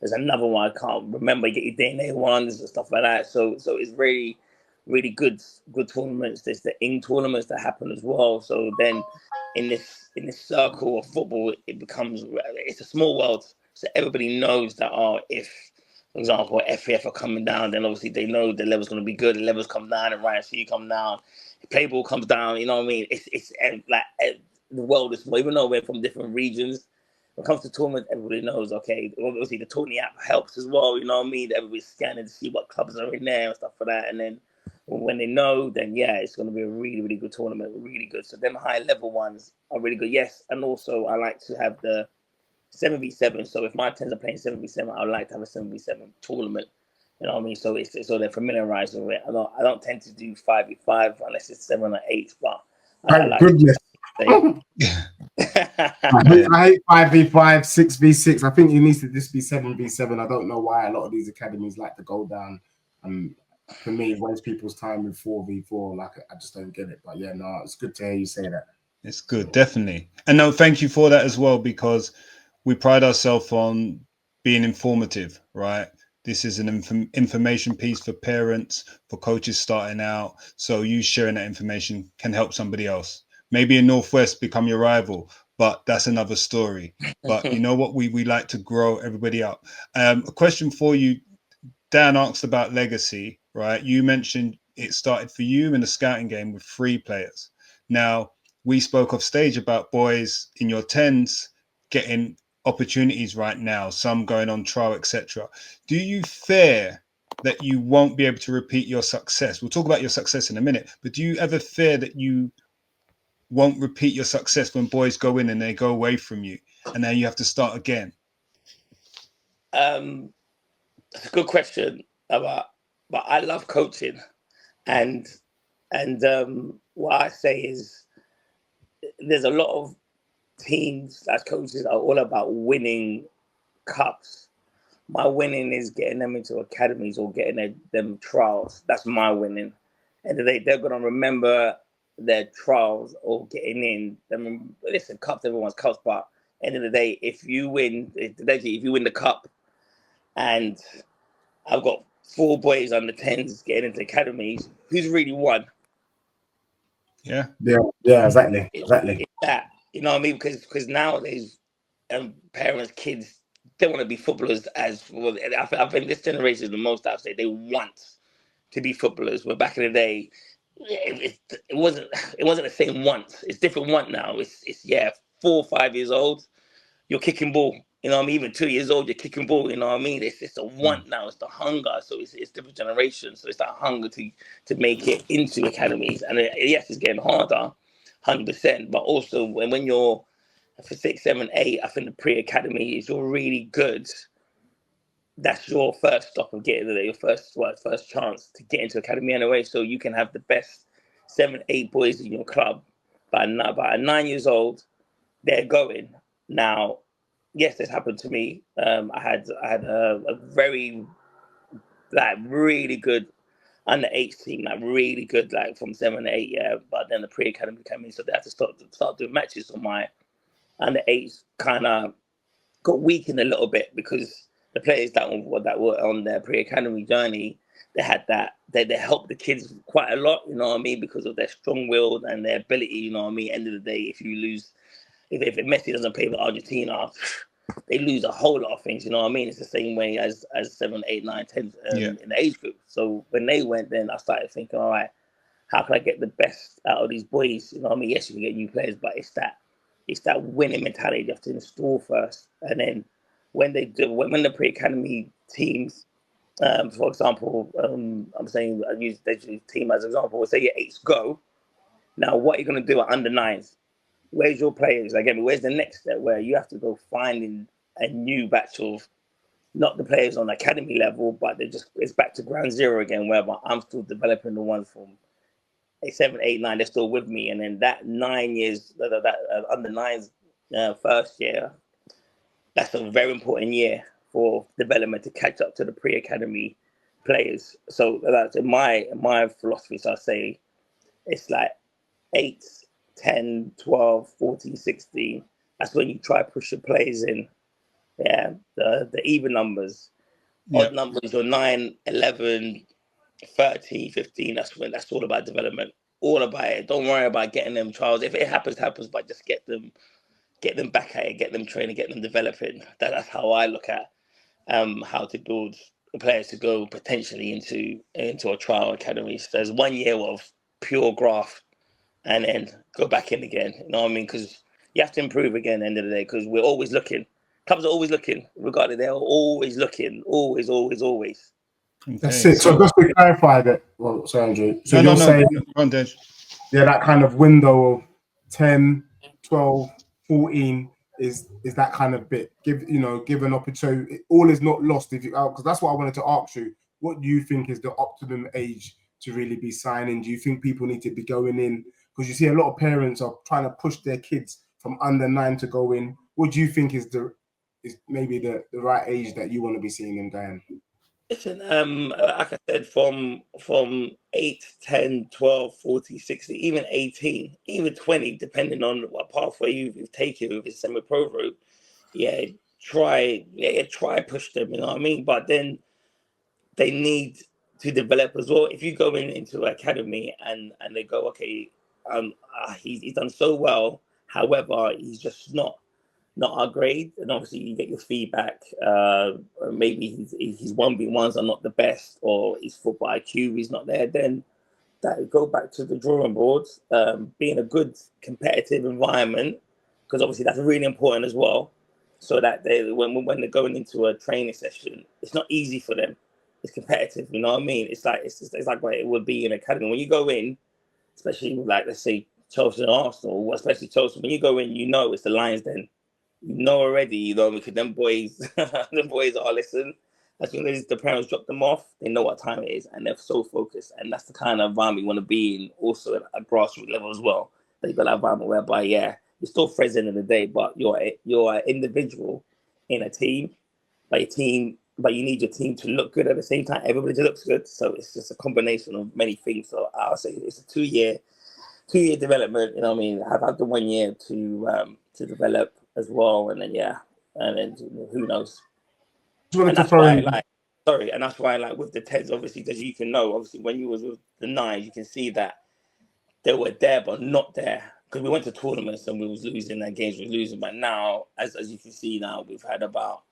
S2: there's another one I can't remember. You get your DNA ones and stuff like that. So it's really, really good tournaments. There's the Ing tournaments that happen as well. So then in this circle of football, it's a small world. So everybody knows that if, for example, FPF are coming down, then obviously they know the level's going to be good. The levels come down, and Ryan C come down. Play ball comes down. You know what I mean? It's like the world is small. Even though we're from different regions. When it comes to tournament, everybody knows, okay, obviously the Tony app helps as well, you know what I mean? Everybody's scanning to see what clubs are in there and stuff like that. And then when they know, then yeah, it's going to be a really, really good tournament, really good. So them high level ones are really good. Yes, and also I like to have the 7v7. So if my 10s are playing 7v7, I would like to have a 7v7 tournament. You know what I mean? So they're familiarized with it. I don't tend to do 5v5 unless it's 7 or 8, but
S1: Thank goodness. I hate 5v5, 6v6. I think it needs to just be 7v7. I don't know why a lot of these academies like to go down. For me, it wastes people's time with 4v4. Like, I just don't get it. But yeah, no, it's good to hear you say that.
S3: It's good, definitely. And no, thank you for that as well, because we pride ourselves on being informative, right? This is an information piece for parents, for coaches starting out. So you sharing that information can help somebody else. Maybe in Northwest become your rival, but that's another story. But you know what? We like to grow everybody up. A question for you. Dan asked about legacy, right? You mentioned it started for you in the scouting game with 3 players. Now, we spoke off stage about boys in your 10s getting opportunities right now, some going on trial, etc. Do you fear that you won't be able to repeat your success? We'll talk about your success in a minute, but do you ever fear that you won't repeat your success when boys go in and they go away from you and now you have to start again?
S2: It's a good question, but I love coaching, and what I say is there's a lot of teams as coaches are all about winning cups. My winning is getting them into academies or getting them trials. That's my winning. And they're going to remember their trials or getting in. Listen, cups, everyone's cups, but end of the day, if you win the cup, and I've got 4 boys under 10s getting into academies, who's really won?
S3: Yeah,
S1: exactly.
S2: It's that, you know what I mean? Because nowadays, parents, kids, they want to be footballers as well. I think this generation is the most I've said they want to be footballers. Where back in the day, it wasn't the same want. It's different want now. It's 4 or 5 years old, you're kicking ball. You know what I mean? Even 2 years old, you're kicking ball. You know what I mean? It's a want now. It's the hunger. So it's different generations. So it's that hunger to make it into academies. And yes, it's getting harder, 100%. But also when you're for 6, 7, 8, I think the pre-academy is you're really good. That's your first stop of getting there. Your first chance to get into academy anyway. So you can have the best 7, 8 boys in your club. But at 9 years old, they're going now. Yes, this happened to me. I had a very really good under 8 team, really good, from 7 to 8, yeah. But then the pre-academy came in, so they had to start doing matches. So my under 8s kind of got weakened a little bit because the players that were on their pre-academy journey, they had that they helped the kids quite a lot, you know what I mean, because of their strong will and their ability, you know what I mean. End of the day, if you lose, if Messi doesn't play for Argentina, they lose a whole lot of things, you know what I mean? It's the same way as 7, 8, 9, 10 in the age group. So when they went, then I started thinking, all right, how can I get the best out of these boys? You know what I mean? Yes, you can get new players, but it's that winning mentality you have to install first. And then when the pre-academy teams, for example, I'm saying I use the team as an example. Say your 8s go. Now, what are you going to do at under 9s? Where's your players? Again, where's the next step where you have to go finding a new batch of not the players on academy level, but it's back to ground zero again, where I'm still developing the ones from 7, 8, 9. They're still with me, and then that 9 years, that under 9s first year, that's a very important year for development to catch up to the pre-academy players. So that's in my philosophy. So I say it's like 8, 10, 12, 14, 16. That's when you try to push your players in. Yeah, the even numbers. Odd numbers are 9, 11, 13, 15. That's all about development. All about it. Don't worry about getting them trials. If it happens, but just get them back at it, get them training, get them developing. That's how I look at how to build players to go potentially into a trial academy. So there's 1 year of pure graft and then go back in again. You know what I mean? Because you have to improve again at the end of the day, because we're always looking. Clubs are always looking, regardless. They're always looking. Always, always, always.
S3: Okay.
S1: That's it. So just to clarify that, well, sorry, Andrew. So you're saying, yeah, that kind of window of 10, 12, 14 is that kind of bit. Give an opportunity. All is not lost if you, because that's what I wanted to ask you. What do you think is the optimum age to really be signing? Do you think people need to be going in? Because you see a lot of parents are trying to push their kids from under 9 to go in. What do you think is maybe the right age that you want to be seeing them going?
S2: Listen, like I said, from 8, 10, 12, 14, 16, even 18, even 20, depending on what pathway you've taken with the semi-pro route, try push them, you know what I mean? But then they need to develop as well. If you go into an academy and they go, okay, he's done so well, however, he's just not our grade, and obviously you get your feedback. Maybe his 1v1s are not the best, or his football IQ is not there. Then that go back to the drawing board, be in a good competitive environment, because obviously that's really important as well. So that when they're going into a training session, it's not easy for them. It's competitive, you know what I mean? It's like what it would be in an academy when you go in, especially with, like, let's say Chelsea and Arsenal, especially Chelsea. When you go in, it's the Lions Den. Already, because them boys, them boys are, listen, as soon as the parents drop them off, they know what time it is, and they're so focused. And that's the kind of environment you want to be in, also at a grassroots level as well. That you've got that environment whereby, you're still friends in the day, but you're an individual in a team, but you need your team to look good at the same time. Everybody looks good, so it's just a combination of many things. So I'll say it's a 2-year development. You know what I mean? I've had the 1 year to develop as well, and then who knows? And that's why, with the 10s, obviously, as you can know, obviously when you was with the 9s, you can see that they were there but not there, because we went to tournaments and we was losing, that games we were losing. But now, as you can see now, we've had about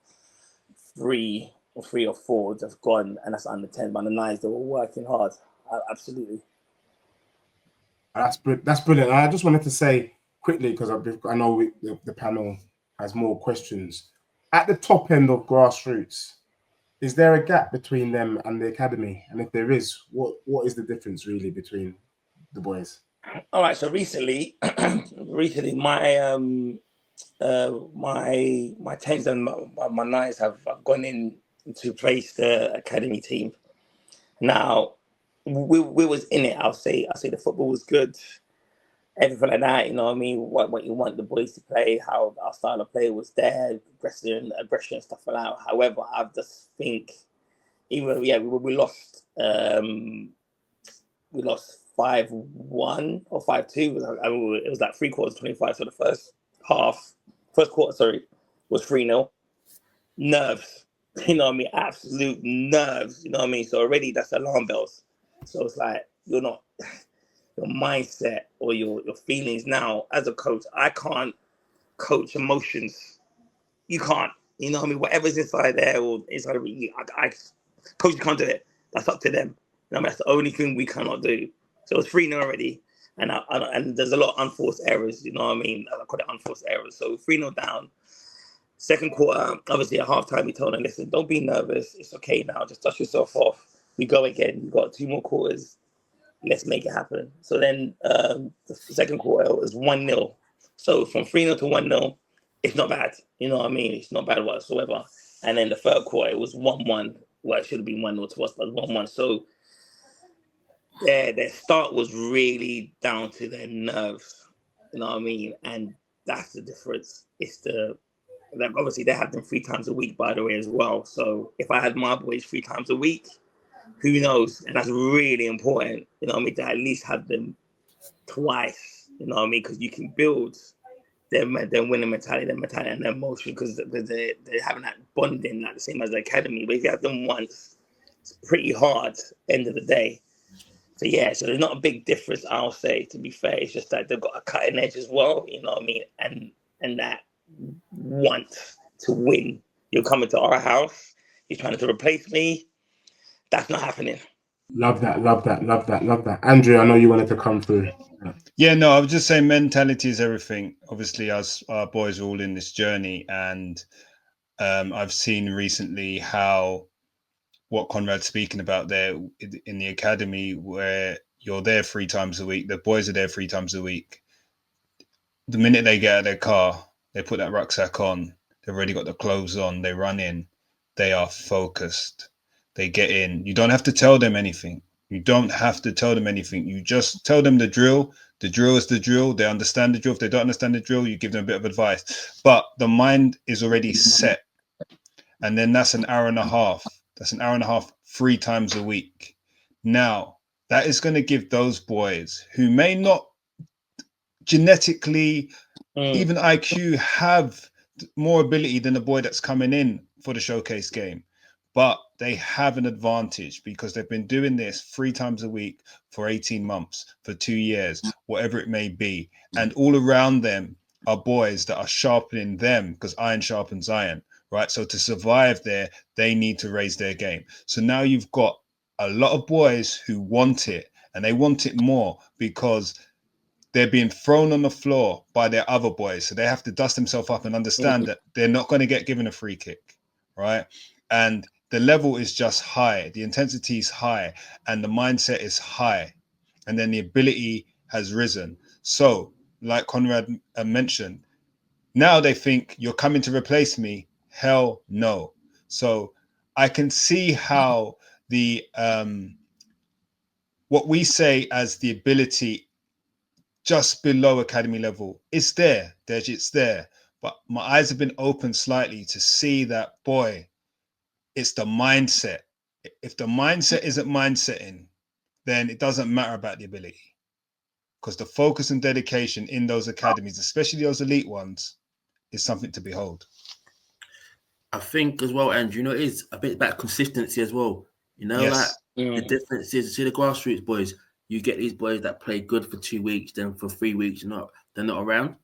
S2: 3 or 4 that's gone, and that's under 10. But the 9s, they were working hard. Absolutely.
S1: That's brilliant. I just wanted to say quickly, because I know the panel has more questions. At the top end of Grassroots, is there a gap between them and the academy? And if there is, what is the difference really between the boys?
S2: All right. So recently, my my 10s and my 9s have gone in to place the academy team. Now, we was in it. I'll say the football was good, everything like that. You know what I mean? What you want the boys to play, how our style of play was there, aggression, stuff like that. However, I just think we lost. We lost 5-1 or 5-2. It was like 3/4 25. So the first quarter, was 3-0. Nerves. You know what I mean? Absolute nerves. You know what I mean? So already that's alarm bells. So it's like your mindset or your feelings. Now, as a coach, I can't coach emotions. You can't. You know what I mean? Whatever's inside there or inside of you, coach can't do it. That's up to them. You know, that's the only thing we cannot do. So it's 3-0 already. And and there's a lot of unforced errors. You know what I mean? I call it unforced errors. So 3-0 down. Second quarter, obviously at halftime, we told them, listen, don't be nervous. It's okay now. Just dust yourself off. We go again. You've got 2 more quarters. Let's make it happen. So then the second quarter was 1-0. So from 3-0 to 1-0, it's not bad. You know what I mean? It's not bad whatsoever. And then the third quarter, it was 1-1. Well, it should have been 1-0 to us, but 1-1. So their start was really down to their nerves. You know what I mean? And that's the difference. It's the obviously they have them 3 times a week, by the way, as well. So if I had my boys 3 times a week, who knows? And that's really important, you know what I mean, to at least have them twice, you know what I mean, because you can build their winning mentality, their mentality, and their emotion, because they're having that bonding, like the same as the academy. But if you have them once, it's pretty hard. End of the day. So yeah, so there's not a big difference, I'll say. To be fair, it's just that they've got a cutting edge as well, you know what I mean, and that want to win. You're coming to our house. You're trying to replace me. That's not happening.
S1: Love that, love that, love that, love that. Andrew, I know you wanted to come through.
S3: Yeah, no, I was just saying mentality is everything. Obviously, us, our boys are all in this journey, and I've seen recently how what Conrad's speaking about there in the academy, where you're there 3 times a week, the boys are there 3 times a week. The minute they get out of their car, they put that rucksack on, they've already got the clothes on, they run in, they are focused, they get in. You don't have to tell them anything. You don't have to tell them anything. You just tell them the drill. The drill is the drill. They understand the drill. If they don't understand the drill, you give them a bit of advice. But the mind is already set. And then that's an hour and a half. That's an hour and a half 3 times a week. Now, that is going to give those boys who may not genetically, even IQ, have more ability than the boy that's coming in for the showcase game. But they have an advantage because they've been doing this 3 times a week for 18 months, for 2 years, whatever it may be. And all around them are boys that are sharpening them, because iron sharpens iron, right? So to survive there, they need to raise their game. So now you've got a lot of boys who want it, and they want it more because they're being thrown on the floor by their other boys. So they have to dust themselves up and understand that they're not going to get given a free kick, right? And the level is just high. The intensity is high and the mindset is high. And then the ability has risen. So like Conrad mentioned, now they think you're coming to replace me. Hell no. So I can see how the what we say as the ability just below academy level, it's there, Dej, it's there. But my eyes have been opened slightly to see that, boy, it's the mindset. If the mindset isn't mindsetting, then it doesn't matter about the ability. Because the focus and dedication in those academies, especially those elite ones, is something to behold.
S4: I think as well, Andrew, you know, it is a bit about consistency as well. You know,
S3: Yes.
S4: like the difference is, see the grassroots boys, you get these boys that play good for 2 weeks, then for 3 weeks, they're not around.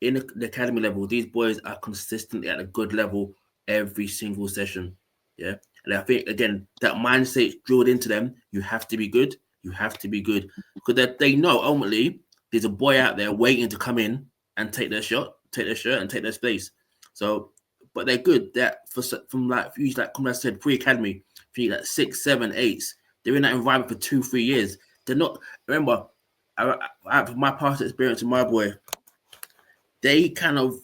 S4: In the academy level, these boys are consistently at a good level every single session. Yeah. And I think, again, that mindset drilled into them. You have to be good. You have to be good. Because they know ultimately there's a boy out there waiting to come in and take their shot, take their shirt, and take their space. So, but they're good. That from like usually, like Conrad said, pre-academy, like 6, 7, 8s. They're in that environment for 2, 3 years. They're not. Remember, from my past experience with my boy, they kind of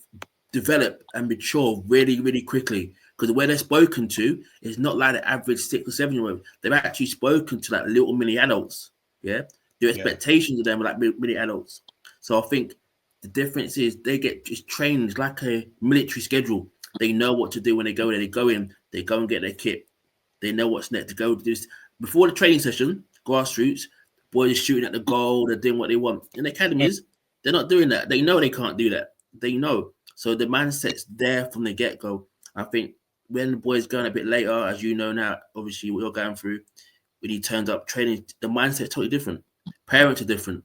S4: develop and mature really, really quickly. Because the way they're spoken to is not like the average 6 or 7-year-old. They've actually spoken to like little mini adults. Yeah, their expectations of them are like mini adults. So I think the difference is they get just trained like a military schedule. They know what to do when they go there. They go in, they go and get their kit. They know what's next to go do this. Before the training session, grassroots, boys are shooting at the goal, they're doing what they want. In the academies, they're not doing that. They know they can't do that. They know. So the mindset's there from the get-go. I think when the boys going a bit later, as you know now, obviously what you're going through, when he turns up training, the mindset's totally different. Parents are different.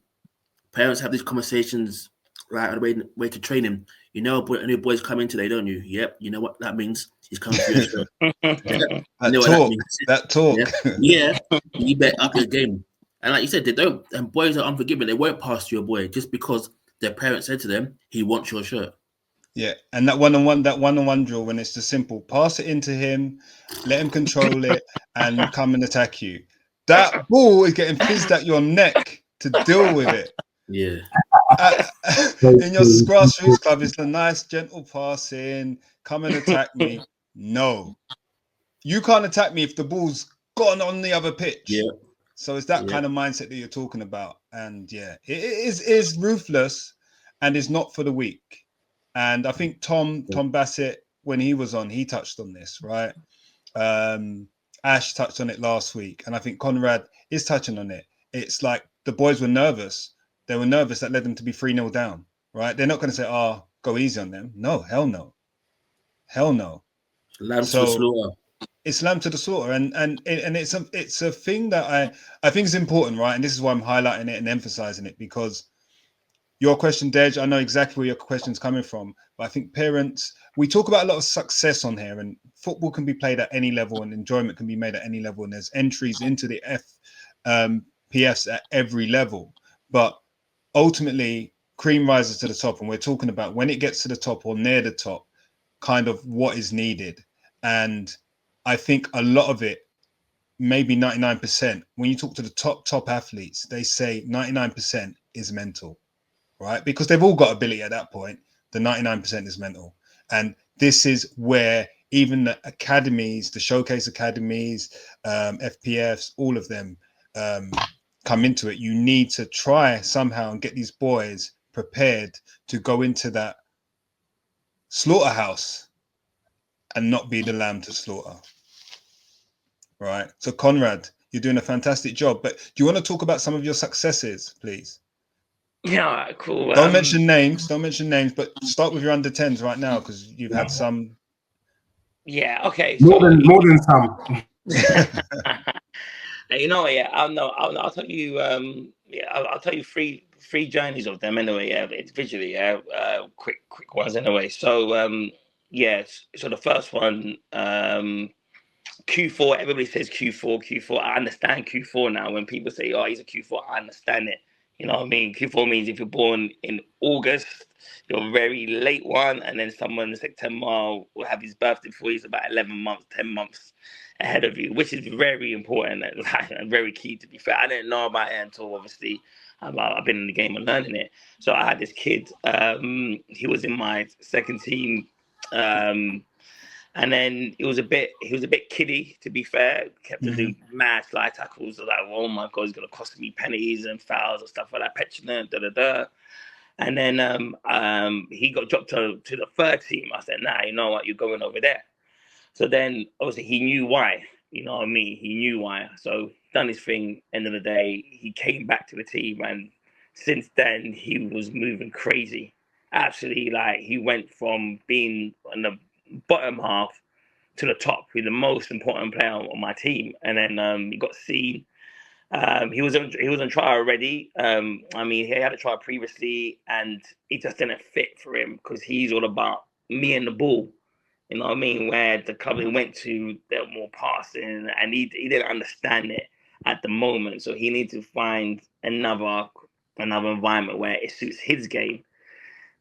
S4: Parents have these conversations, right, on the way to train him. You know, a new boy's coming today, don't you? Yep. You know what that means? He's coming for your shirt.
S3: That talk.
S4: Yeah. You bet up your game. And like you said, they don't. And boys are unforgiving. They won't pass to your boy just because their parents said to them, "He wants your shirt."
S3: Yeah, and that one-on-one drill, when it's just simple, pass it into him, let him control it, and come and attack you. That ball is getting fizzed at your neck to deal with it.
S4: Yeah.
S3: In your grassroots club, it's the nice, gentle passing, come and attack me. No. You can't attack me if the ball's gone on the other pitch.
S4: Yeah.
S3: So it's that kind of mindset that you're talking about. And yeah, it is ruthless and is not for the weak. And I think Tom Bassett, when he was on, he touched on this, right? Ash touched on it last week, and I think Conrad is touching on it. It's like the boys were nervous. They were nervous that led them to be 3-0 down, right? They're not going to say, "Oh, go easy on them." No, hell no, hell no.
S4: Lamb to the slaughter.
S3: It's lamb to the slaughter, and it's a thing that I think is important, right? And this is why I'm highlighting it and emphasizing it, because your question, Dej, I know exactly where your question's coming from, but I think parents, we talk about a lot of success on here, and football can be played at any level and enjoyment can be made at any level, and there's entries into the FPFs at every level, but ultimately cream rises to the top, and we're talking about when it gets to the top or near the top, kind of what is needed. And I think a lot of it, maybe 99%, when you talk to the top athletes, they say 99% is mental, right? Because they've all got ability at that point. The 99% is mental. And this is where even the academies, the showcase academies, FPFs, all of them come into it. You need to try somehow and get these boys prepared to go into that slaughterhouse and not be the lamb to slaughter. Right. So Conrad, you're doing a fantastic job. But do you want to talk about some of your successes, please?
S2: Yeah, cool.
S3: Don't mention names, but start with your under 10s right now, because you've had some.
S2: Yeah, okay.
S1: More than some.
S2: You know, yeah, I'll tell you. Yeah, I'll tell you three journeys of them anyway. Yeah, individually. Yeah, quick ones anyway. So yes. So the first one, Q4. Everybody says Q4. I understand Q4 now. When people say, "Oh, he's a Q4," I understand it. You know what I mean? Q4 means if you're born in August, you're a very late one, and then someone in September will have his birthday before he's about 11 months, 10 months ahead of you, which is very important and very key, to be fair. I didn't know about it until obviously I've been in the game and learning it. So I had this kid, he was in my second team, and then he was a bit kiddie, to be fair. Kept to do mad slide tackles. Like, oh my god, it's gonna cost me pennies and fouls and stuff like that. Petulant, And then he got dropped to the third team. I said, nah, you know what, you're going over there. So then obviously he knew why. You know what I mean? He knew why. So done his thing. End of the day, he came back to the team, and since then he was moving crazy. Absolutely, like he went from being on the bottom half to the top. He's the most important player on my team, and then he got seen. He was on trial already. I mean, he had a trial previously, and it just didn't fit for him because he's all about me and the ball. You know what I mean? Where the club he went to, they're more passing, and he didn't understand it at the moment. So he needs to find another environment where it suits his game.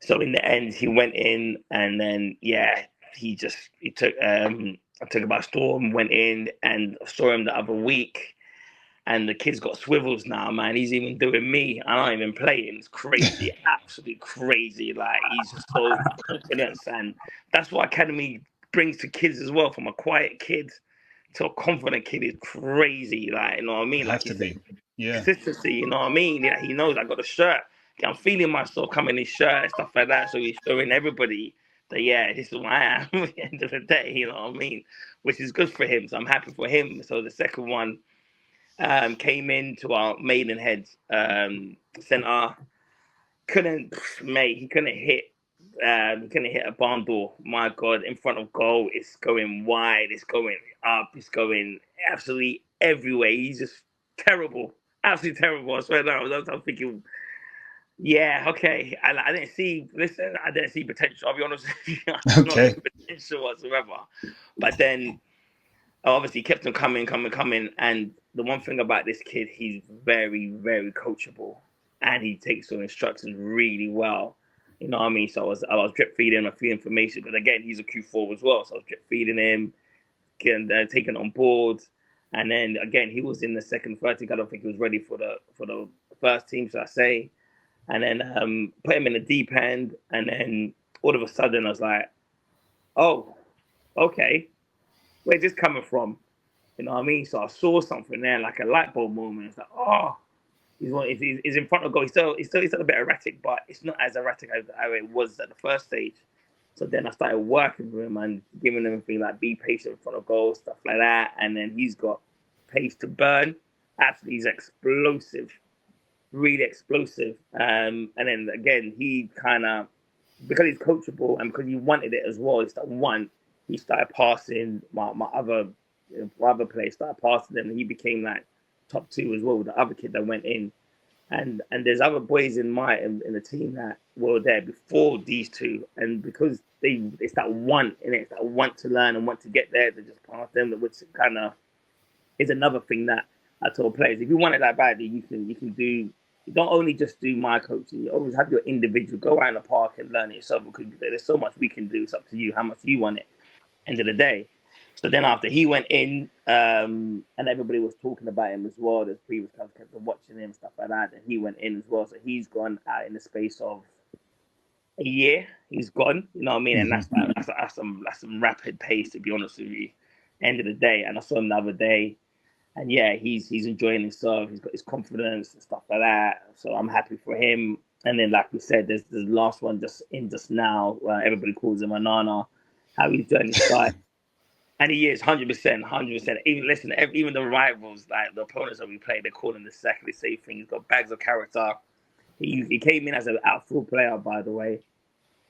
S2: So in the end, he went in, and then he took I took him by storm, went in, and saw him the other week. And the kid's got swivels now, man. He's even doing me. I'm not even playing. It's crazy, absolutely crazy. Like, he's just so confident, and that's what academy brings to kids as well. From a quiet kid to a confident kid is crazy. Like, you know what I mean? Like you said, consistency. You know what I mean? Yeah, he knows I got a shirt. I'm feeling myself coming in his shirt and stuff like that. So he's showing everybody that this is who I am at the end of the day. You know what I mean? Which is good for him. So I'm happy for him. So the second one. Came into our Maidenhead centre. He couldn't hit a barn door. My God, in front of goal, it's going wide, it's going up, it's going absolutely everywhere. He's just terrible, absolutely terrible. I swear down. I'm thinking, okay. I didn't see potential. I'll be honest with you. I did not see potential whatsoever. But then obviously kept him coming. And the one thing about this kid, he's very, very coachable, and he takes on instructions really well. You know what I mean? So I was drip feeding him a few information, because again, he's a Q4 as well. So I was drip feeding him, getting taken on board, and then again, he was in the second, third team. I don't think he was ready for the first team, should I say? And then put him in the deep end, and then all of a sudden, I was like, oh, okay. Where's this coming from? You know what I mean? So I saw something there, like a light bulb moment. It's like, He's in front of goal. He's still a bit erratic, but it's not as erratic as how it was at the first stage. So then I started working with him and giving him things like be patient in front of goal, stuff like that. And then he's got pace to burn. Absolutely, he's explosive, really explosive. And then again, he kind of, because he's coachable and because he wanted it as well, he started passing my other players started passing them, and he became like top 2 as well with the other kid that went in. And there's other boys in the team that were there before these two, and because it's that want in it, it's that want to learn and want to get there, to just pass them, which kind of is another thing that I told players: if you want it that badly, you can do. You don't only just do my coaching; you always have your individual. Go out in the park and learn it yourself, because there's so much we can do. It's up to you how much you want it. End of the day. So then after he went in, and everybody was talking about him as well, there's previous clubs kept watching him, stuff like that, and he went in as well. So he's gone out in the space of a year. He's gone, you know what I mean? And that's some rapid pace, to be honest with you. End of the day, and I saw him the other day, and yeah, he's enjoying himself. He's got his confidence and stuff like that. So I'm happy for him. And then, like we said, there's the last one just now. Everybody calls him Anana. How he's doing his side. And he is 100%. Even the rivals, like the opponents that we play, they call him exactly the same thing. He's got bags of character. He came in as an outfield player, by the way.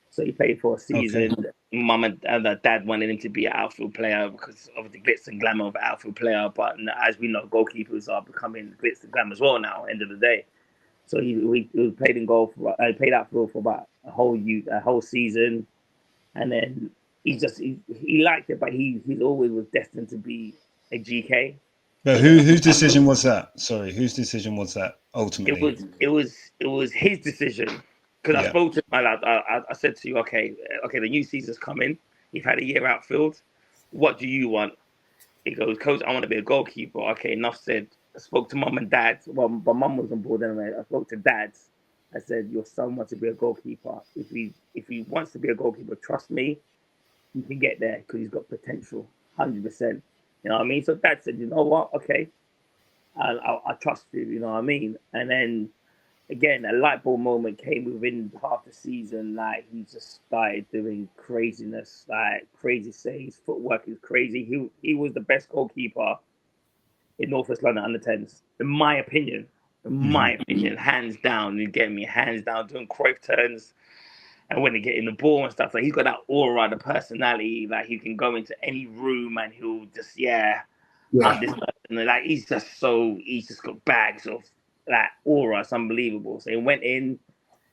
S2: So he played for a season. Okay. Mum and dad wanted him to be an outfield player because of the glitz and glamour of an outfield player. But as we know, goalkeepers are becoming glitz and glamour as well now, end of the day. So he played in goal played outfield for about a whole season. And then he liked it, but he always was destined to be a GK.
S3: But whose decision was that? Sorry, whose decision was that ultimately?
S2: It was his decision, because I spoke to him. I said to you, okay, the new season's coming. You've had a year outfield. What do you want? He goes, Coach, I want to be a goalkeeper. Okay, enough said. I spoke to mum and dad. Well, but mum was on board anyway. I spoke to dad. I said, your son wants to be a goalkeeper. If he wants to be a goalkeeper, trust me, you can get there because he's got potential, 100%. You know what I mean? So dad said, you know what? Okay, I trust you. You know what I mean? And then again, a light bulb moment came within half the season. Like he just started doing craziness, like crazy saves. Footwork is crazy. He was the best goalkeeper in North West London under 10s, in my opinion. Hands down. You get me? Hands down, doing Cruyff turns. And when they get in the ball and stuff, like he's got that aura, the personality, like he can go into any room and he'll just, I'm this person. Like he's just got bags of that aura. It's unbelievable. So he went in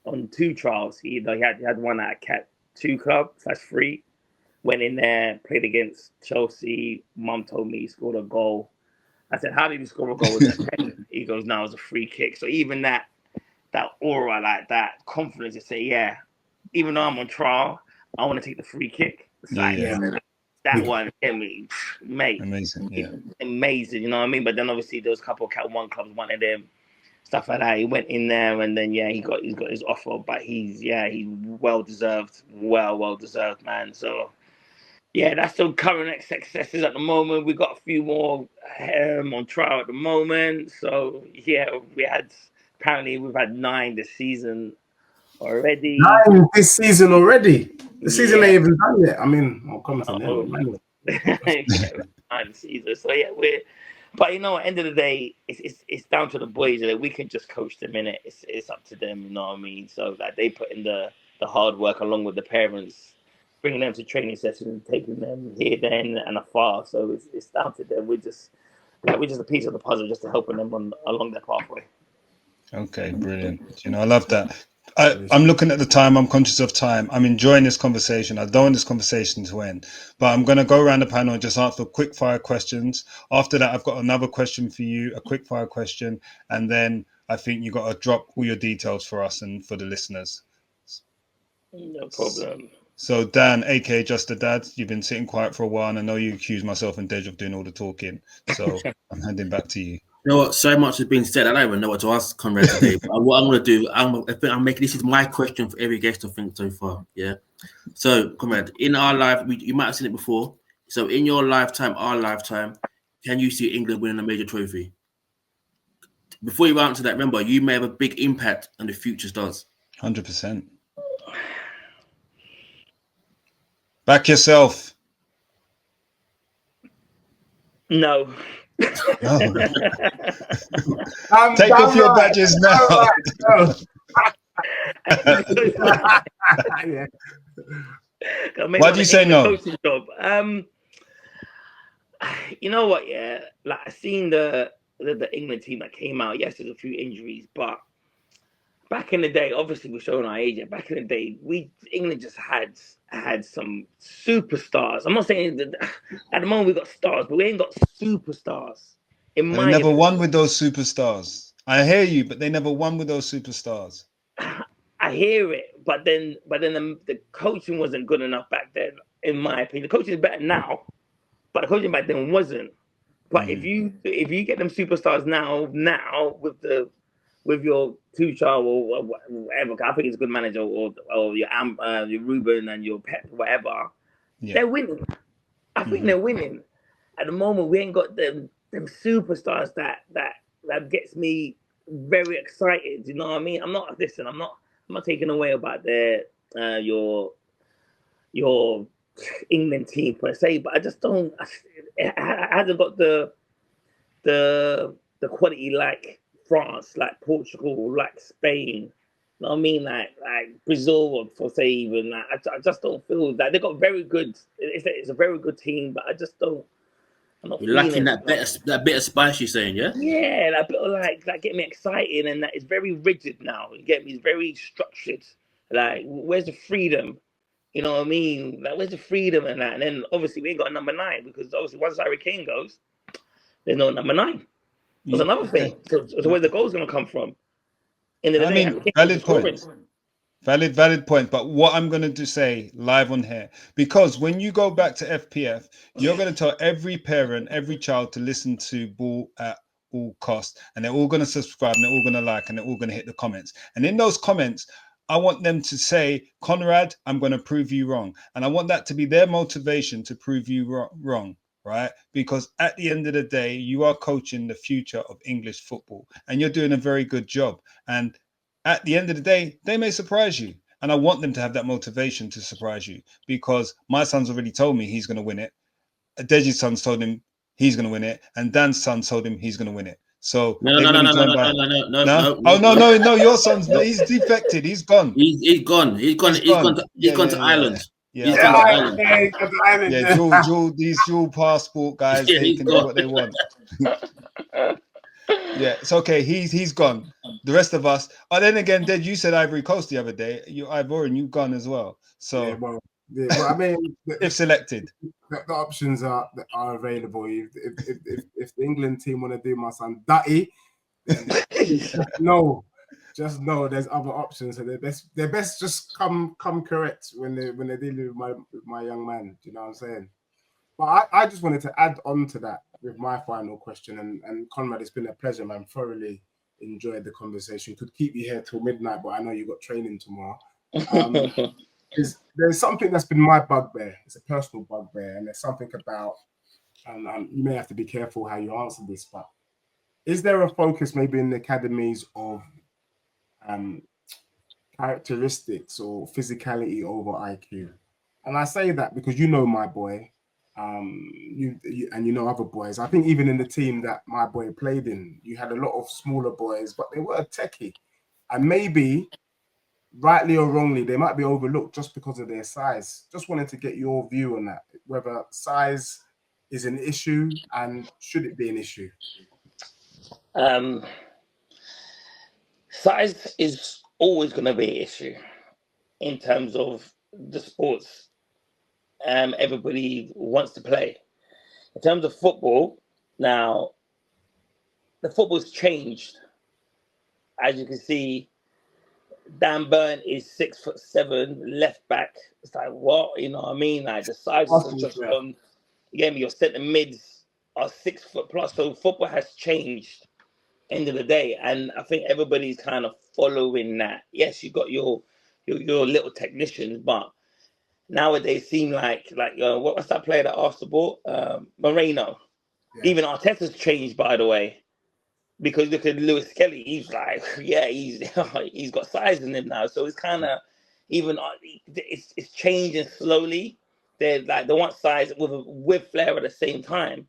S2: on 2 trials. He had one at Cat 2 club /3. Went in there, played against Chelsea. Mum told me he scored a goal. I said, how did he score a goal? Was that pen? He goes, no, it was a free kick. So even that aura, like that confidence to say, even though I'm on trial, I want to take the free kick. It's that one, mate. Amazing, you know what I mean? But then obviously those couple of Cat 1 clubs wanted him, stuff like that. He went in there and then he's got his offer, but he's well deserved, man. So that's the current successes at the moment. We got a few more on trial at the moment. So we've had 9 this season already.
S1: 9 this season already. The season ain't even done yet. I mean, I'll comment on that.
S2: 9 seasons. So but at the end of the day, it's down to the boys. That we can just coach them in it. It's up to them. You know what I mean? So that they put in the hard work along with the parents, bringing them to training sessions and taking them here, then, and afar. So it's down to them. We're just a piece of the puzzle, just to helping them along their pathway.
S3: Okay, brilliant. I love that. I'm looking at the time. I'm conscious of time. I'm enjoying this conversation. I don't want this conversation to end, but I'm going to go around the panel and just answer quick fire questions. After that, I've got another question for you, a quick fire question, and then I think you got to drop all your details for us and for the listeners.
S2: No problem.
S3: So Dan, aka Just the Dad, you've been sitting quiet for a while, and I know you accuse myself and Dej of doing all the talking. So I'm handing back to you.
S4: You know what? So much has been said. I don't even know what to ask Conrad today. But what I'm going to do, I'm making this is my question for every guest I think so far. Yeah. So Conrad, in our life, you might have seen it before. So in your lifetime, our lifetime, can you see England winning a major trophy? before you answer that, remember, you may have a big impact on the future stars.
S3: 100%. Back yourself.
S2: No.
S3: No. Take off your badges now.
S1: Yeah.
S3: Why do you say no?
S2: Coaching job. You know what? Yeah, like I seen the England team that came out. Yes, there's a few injuries, but back in the day, obviously we're showing our age. Back in the day, England just had some superstars. I'm not saying that at the moment we got stars, but we ain't got superstars.
S3: They never won with those superstars. I hear you, but they never won with those superstars.
S2: I hear it, but then the coaching wasn't good enough back then, in my opinion. The coaching is better now, but the coaching back then wasn't. But if you get them superstars now with your Tuchel or whatever, I think he's a good manager, or your Ruben and your Pep, whatever, they're winning. I think they're winning. At the moment, we ain't got them superstars that gets me very excited. You know what I mean? I'm not taking away about your England team per se, but I just don't. It hasn't got the quality like France, like Portugal, like Spain. You know what I mean? Like Brazil, for say even. Like, I just don't feel that they've got very good. It's a very good team, but I just don't. I'm not.
S4: You're lacking that bit of spice. You're saying, yeah?
S2: Yeah, that bit of like get me excited, and that it's very rigid now. You get me? It's very structured. Like, where's the freedom? You know what I mean? Like, where's the freedom in that? And then obviously we ain't got a number 9, because obviously once Harry Kane goes, there's no number 9. That's another thing. So where's the goal's gonna come from?
S3: Valid point. Valid point. But what I'm going to say live on here, because when you go back to FPF, you're going to tell every parent, every child to listen to Ball at all costs, and they're all going to subscribe, and they're all going to like, and they're all going to hit the comments. And in those comments, I want them to say, Conrad, I'm going to prove you wrong. And I want that to be their motivation to prove you wrong. Right? Because at the end of the day, you are coaching the future of English football, and you're doing a very good job. And at the end of the day, they may surprise you. And I want them to have that motivation to surprise you, because my son's already told me he's going to win it. Deji's son's told him he's going to win it. And Dan's son told him he's going to win it. So
S4: no.
S3: Oh, no. Your son's, he's defected. He's gone.
S4: He's gone. He's gone to Ireland.
S3: These dual passport guys, they can do what they want. Yeah, it's okay. He's gone. The rest of us. Oh, then again, Dad, you said Ivory Coast the other day. Ivorian, you've gone as well. So,
S1: I mean,
S3: if selected,
S1: the options are available. If the England team want to do my son Dutty, no. Just know there's other options, so they're best just come correct when they're dealing with my young man. Do you know what I'm saying? But I just wanted to add on to that with my final question. And Conrad, it's been a pleasure, man. Thoroughly enjoyed the conversation. Could keep you here till midnight, but I know you got training tomorrow. There's something that's been my bugbear. It's a personal bugbear, and there's something about. And you may have to be careful how you answer this, but is there a focus maybe in the academies of characteristics or physicality over IQ? And I say that because you know my boy, you and you know other boys. I think even in the team that my boy played in, you had a lot of smaller boys, but they were techie, and maybe rightly or wrongly, they might be overlooked just because of their size. Just wanted to get your view on that, whether size is an issue and should it be an issue?
S2: Size is always going to be an issue in terms of the sports everybody wants to play. In terms of football, now, the football's changed. As you can see, Dan Burn is 6'7", left back. It's like, what? You know what I mean? Like, the size is just on. You get me? Your centre mids are 6 foot plus. So football has changed. End of the day, and I think everybody's kind of following that. Yes, you got your little technicians, but nowadays seem like what was that player that asked the ball? Moreno. Yeah. Even Arteta's changed, by the way. because look at Lewis Kelly. He's like, yeah, he's got size in him now. So it's kind of even it's changing slowly. They're like they want size with flair at the same time.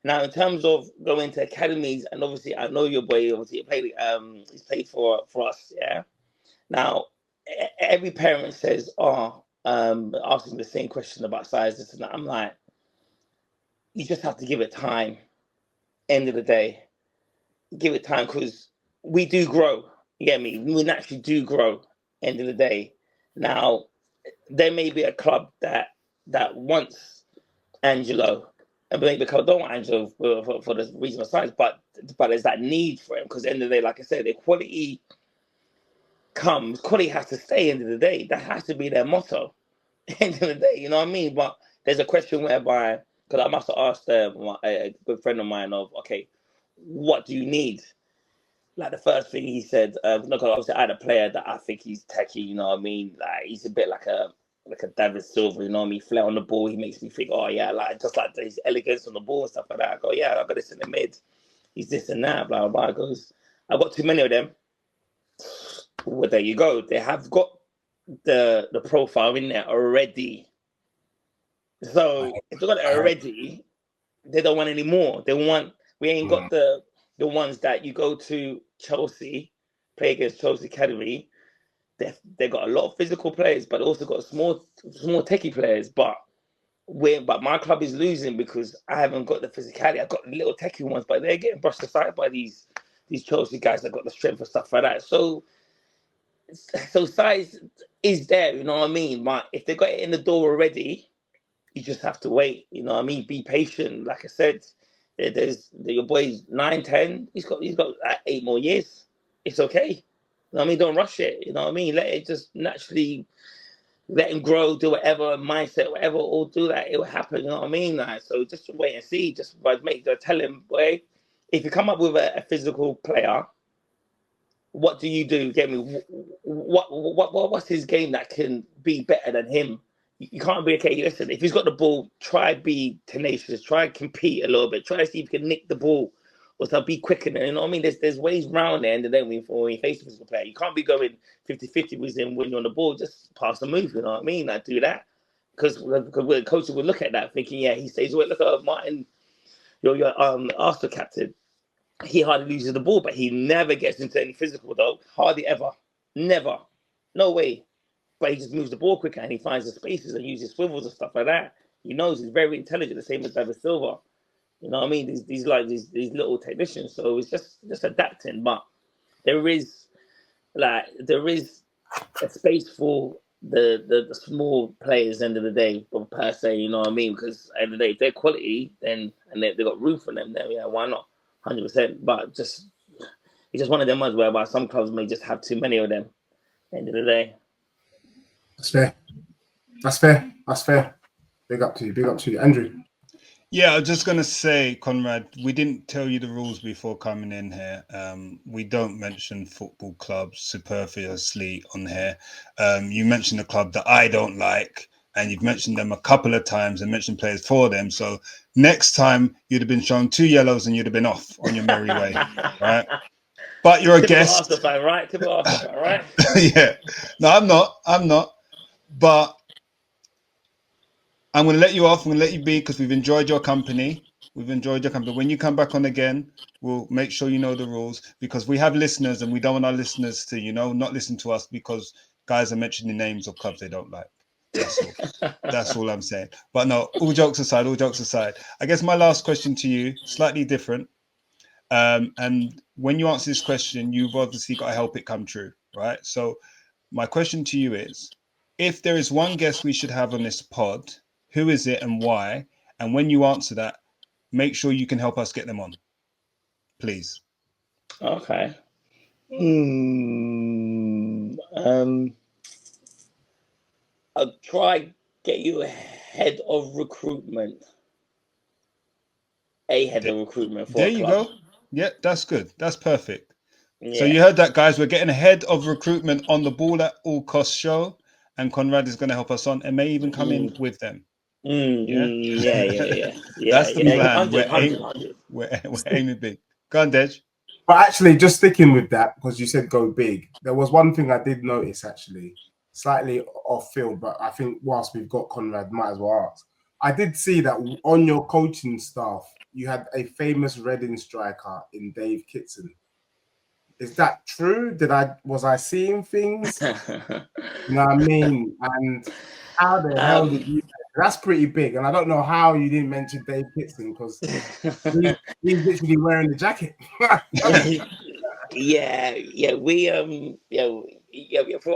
S2: Now, in terms of going to academies, and obviously I know your boy. Obviously, he's played for us. Yeah. Now, every parent says, asking the same question about size, this and that. I'm like, you just have to give it time. End of the day, give it time because we do grow. You get me? We naturally do grow. End of the day. Now, there may be a club that wants Angelo, and maybe a club don't want Angelo for the reason of size, but there's that need for him because end of the day, like I said, the quality comes. Quality has to stay. End of the day, that has to be their motto. End of the day, you know what I mean? But there's a question whereby, because I must have asked a good friend of mine of, okay, what do you need? Like the first thing he said, look, obviously I had a player that I think he's techie, you know what I mean? Like he's a bit like a David Silva, you know what I mean? Flair on the ball, he makes me think, oh yeah, like just like his elegance on the ball and stuff like that. I go, yeah, I got this in the mid. He's this and that, blah, blah, blah. I goes, I got too many of them. Well, there you go. They have got the profile in there already. So if they got it already, they don't want any more. We ain't got the ones that you go to Chelsea, play against Chelsea Academy. They got a lot of physical players, but also got small techie players. But my club is losing because I haven't got the physicality. I've got the little techie ones, but they're getting brushed aside by these Chelsea guys that got the strength and stuff like that. So size is there, you know what I mean? But if they got it in the door already, you just have to wait, you know what I mean? Be patient. Like I said, your boy's 9, 10. He's got like 8 more years. It's okay. You know what I mean? Don't rush it. You know what I mean? Let it just naturally let him grow, do whatever mindset, whatever, or do that. It will happen. You know what I mean? Like, so just wait and see. Just tell him, boy, if you come up with a physical player, what do you do? Get me? What's his game that can be better than him? You can't be okay. Listen, if he's got the ball, try be tenacious. Try compete a little bit. Try to see if you can nick the ball, or to be quicker. You know what I mean? There's ways round there. And then when you face a physical player, you can't be going 50-50 with him when you're on the ball. Just pass the move. You know what I mean? Like do that because the coach would look at that thinking, yeah, he stays away. Look at Martin, your Arsenal captain. He hardly loses the ball, but he never gets into any physical though. Hardly ever. Never. No way. But he just moves the ball quicker and he finds the spaces and uses swivels and stuff like that. He knows he's very intelligent, the same as David Silva. You know what I mean? These little technicians. So it's just adapting. But there is a space for the small players end of the day, per se, you know what I mean? Because at the end of the day, if they're quality, then and they got room for them, then yeah, why not? 100%. But it's just one of them ones whereby some clubs may just have too many of them. End of the day.
S1: That's fair. Big up to you, Andrew.
S3: Yeah, I was just gonna say, Conrad, we didn't tell you the rules before coming in here. We don't mention football clubs superfluously on here. You mentioned a club that I don't like, and you've mentioned them a couple of times and mentioned players for them. So next time you'd have been shown 2 yellows and you'd have been off on your merry way, right? But you're a guest.
S2: Typical Arsenal fan, right?
S3: Yeah. No, I'm not. But I'm going to let you off. I'm going to let you be because we've enjoyed your company. When you come back on again, we'll make sure you know the rules because we have listeners and we don't want our listeners to, not listen to us because guys are mentioning names of clubs they don't like. That's all. That's all I'm saying. But no, all jokes aside, I guess my last question to you, slightly different. And when you answer this question, you've obviously got to help it come true, right? So my question to you is, if there is one guest we should have on this pod, who is it and why? And when you answer that, make sure you can help us get them on, please.
S2: Okay. I'll try get you a head of recruitment. Of recruitment for
S3: there
S2: a
S3: you
S2: club.
S3: go. Yeah, that's good. That's perfect.
S2: Yeah.
S3: So you heard that, guys. We're getting a head of recruitment on the Ball at All Costs show, and Conrad is going to help us on and may even come in with them.
S2: Yeah.
S3: That's the plan.
S2: 100.
S3: We're aiming big. Go on, Dej.
S1: But actually, just sticking with that, because you said go big, there was one thing I did notice, actually, slightly off field, but I think whilst we've got Conrad, might as well ask. I did see that on your coaching staff, you had a famous Reading striker in Dave Kitson. Is that true? Was I seeing things? You know what I mean? And how the hell did you? That's pretty big, and I don't know how you didn't mention Dave Kitson, because he's literally wearing the jacket.
S2: For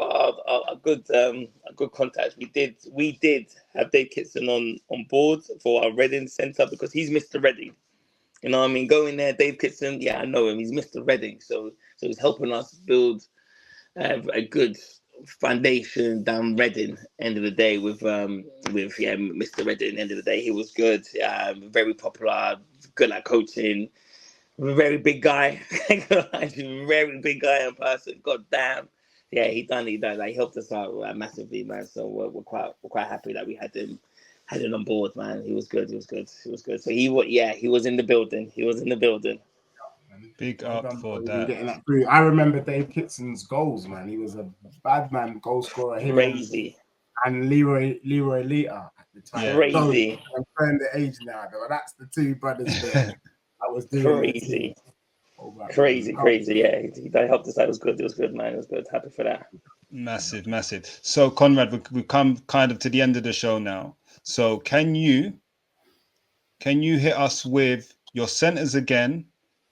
S2: our good contacts, we did have Dave Kitson on board for our Reading centre, because he's Mr. Reading. You know what I mean? Going there, Dave Kitson, yeah, I know him. He's Mr. Reading, so he's helping us build a good foundation down Reading. End of the day, with Mr. Reading. End of the day, he was good. Very popular, good at coaching. Very big guy, very big guy in person. God damn, yeah, he done. Like, he helped us out massively, man. So we're quite happy that we had him on board, man. He was good. So he was in the building.
S3: Big up for that.
S1: I remember Dave Kitson's goals, man. He was a bad man goal scorer.
S2: Crazy.
S1: And Leroy Lita at the time.
S2: Yeah. Crazy.
S1: So, I'm showing the age now, though. That's the two brothers there. I was doing
S2: crazy. Yeah, he helped us out. It was good, man. It was good. Happy for that.
S3: Massive. So, Conrad, we've come kind of to the end of the show now. So, can you hit us with your centers again?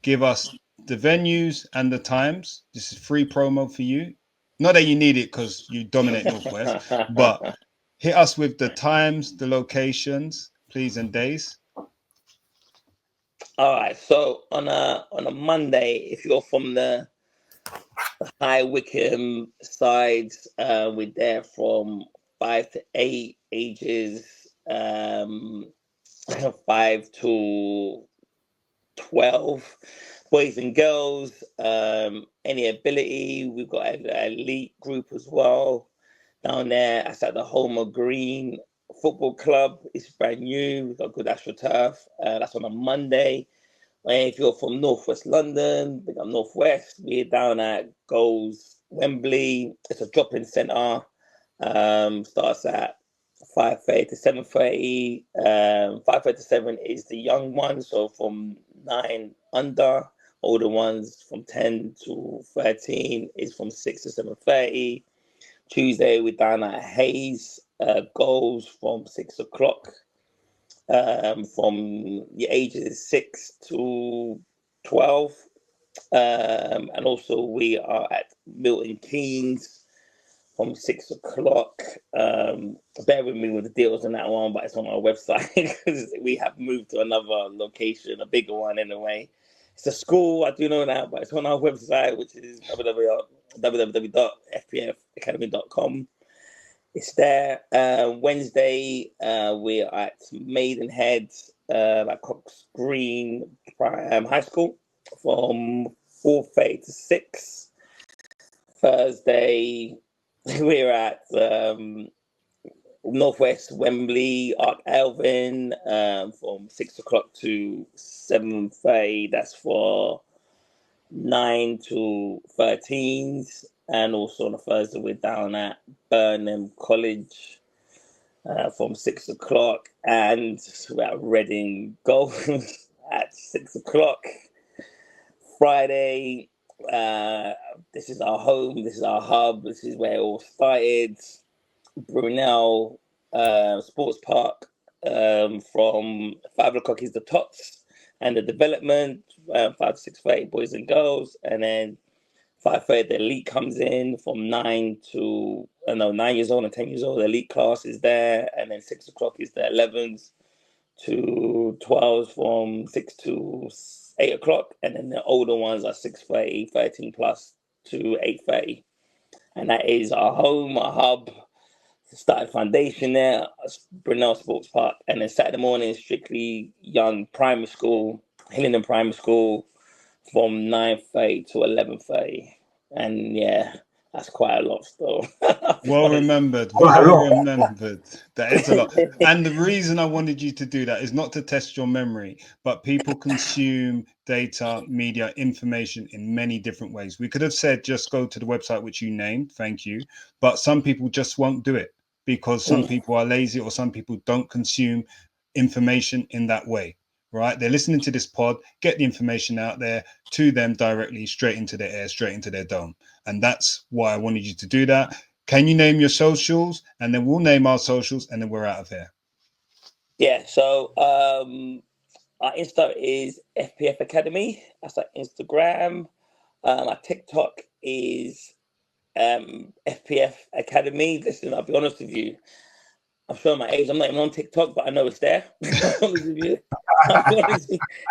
S3: Give us the venues and the times. This is free promo for you. Not that you need it because you dominate Northwest, but hit us with the times, the locations, please, and days.
S2: All right. So on a Monday, if you're from the High Wycombe side, we're there from 5 to 8 ages, 5 to 12, boys and girls. Any ability, we've got an elite group as well down there. That's at the Homer Green Football Club. It's brand new. We've got good AstroTurf. That's on a Monday. If you're from Northwest London, big up Northwest, we're down at Goals Wembley. It's a drop-in centre. Starts at 5:30 to 7:30. 5:30 to 7 is the young ones, so from 9 under. Older ones from 10 to 13 is from 6 to 7:30. Tuesday, we're down at Hayes. Goals from 6 o'clock. From the ages 6 to 12. And also we are at Milton Keynes from 6 o'clock. Bear with me with the deals on that one, but it's on our website because we have moved to another location, a bigger one anyway. It's a school, I do know that, but it's on our website, which is www.fpfacademy.com. It's there. Wednesday, we're at Maidenhead, at Cox Green High School from 4:30 to 6. Thursday, we're at Northwest Wembley, Ark Elvin, from 6 o'clock to 7:30. That's for 9 to 13s. And also on a Thursday, we're down at Burnham College from 6 o'clock. And we're at Reading Golf at 6 o'clock. Friday, this is our home, this is our hub, this is where it all started. Brunel Sports Park, from 5 o'clock is the Tots and the development, 5 to 6:30 boys and girls, and then 5:30 the elite comes in from 9 years old and 10 years old. The elite class is there, and then 6 o'clock is the 11s to 12s from 6 to 8 o'clock, and then the older ones are 6:30, 13 plus to 8:30, and that is our home, our hub. Started foundation there, Brunel Sports Park, and then Saturday morning strictly young primary school, Hillingdon Primary School, from 9:30 to 11:30, and yeah, That's quite a lot still.
S3: Well remembered.
S1: Quite a
S3: Well
S1: lot.
S3: remembered. That is a lot. And the reason I wanted you to do that is not to test your memory, but people consume data, media, information in many different ways. We could have said just go to the website which you named, thank you. But some people just won't do it because some people are lazy or some people don't consume information in that way. Right? They're listening to this pod, get the information out there to them directly, straight into their ear, straight into their dome. And that's why I wanted you to do that. Can you name your socials? And then we'll name our socials and then we're out of here.
S2: Yeah, so our Insta is FPF Academy. That's our Instagram. Our TikTok is FPF Academy. Listen, I'll be honest with you. I'm showing my age. I'm not even on TikTok, but I know it's there. I'll be honest with you.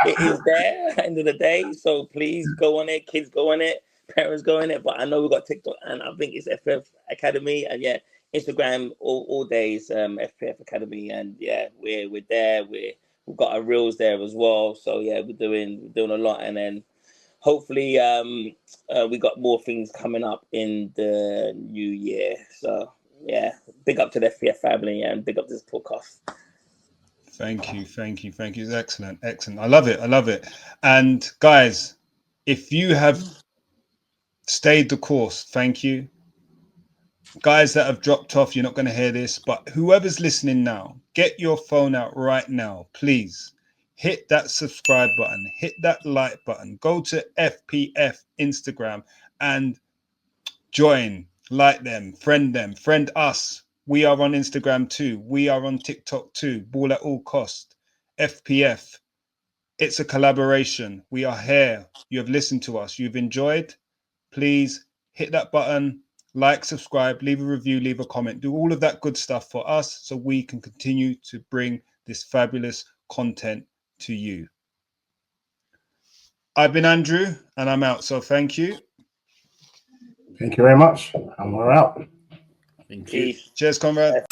S2: It is there at the end of the day. So please go on it. Kids go on it. Parents go on it. But I know we've got TikTok, and I think it's FPF Academy. And yeah, Instagram all days, FPF Academy. And yeah, we're there. We've got our reels there as well. So yeah, we're doing a lot. And then hopefully we got more things coming up in the new year. So yeah, big up to the FPF family and big up to this podcast.
S3: Thank you. It's excellent. I love it. And guys, if you have stayed the course, thank you. Guys that have dropped off, you're not going to hear this, but whoever's listening now, get your phone out right now, please. Hit that subscribe button, hit that like button, go to FPF Instagram and join, like them, friend us. We are on Instagram too. We are on TikTok too. Ball at all cost. FPF. It's a collaboration. We are here. You have listened to us. You've enjoyed. Please hit that button, like, subscribe, leave a review, leave a comment. Do all of that good stuff for us so we can continue to bring this fabulous content to you. I've been Andrew and I'm out. So thank you.
S1: Thank you very much. And we're out.
S4: Thank you.
S3: Cheers, Conrad.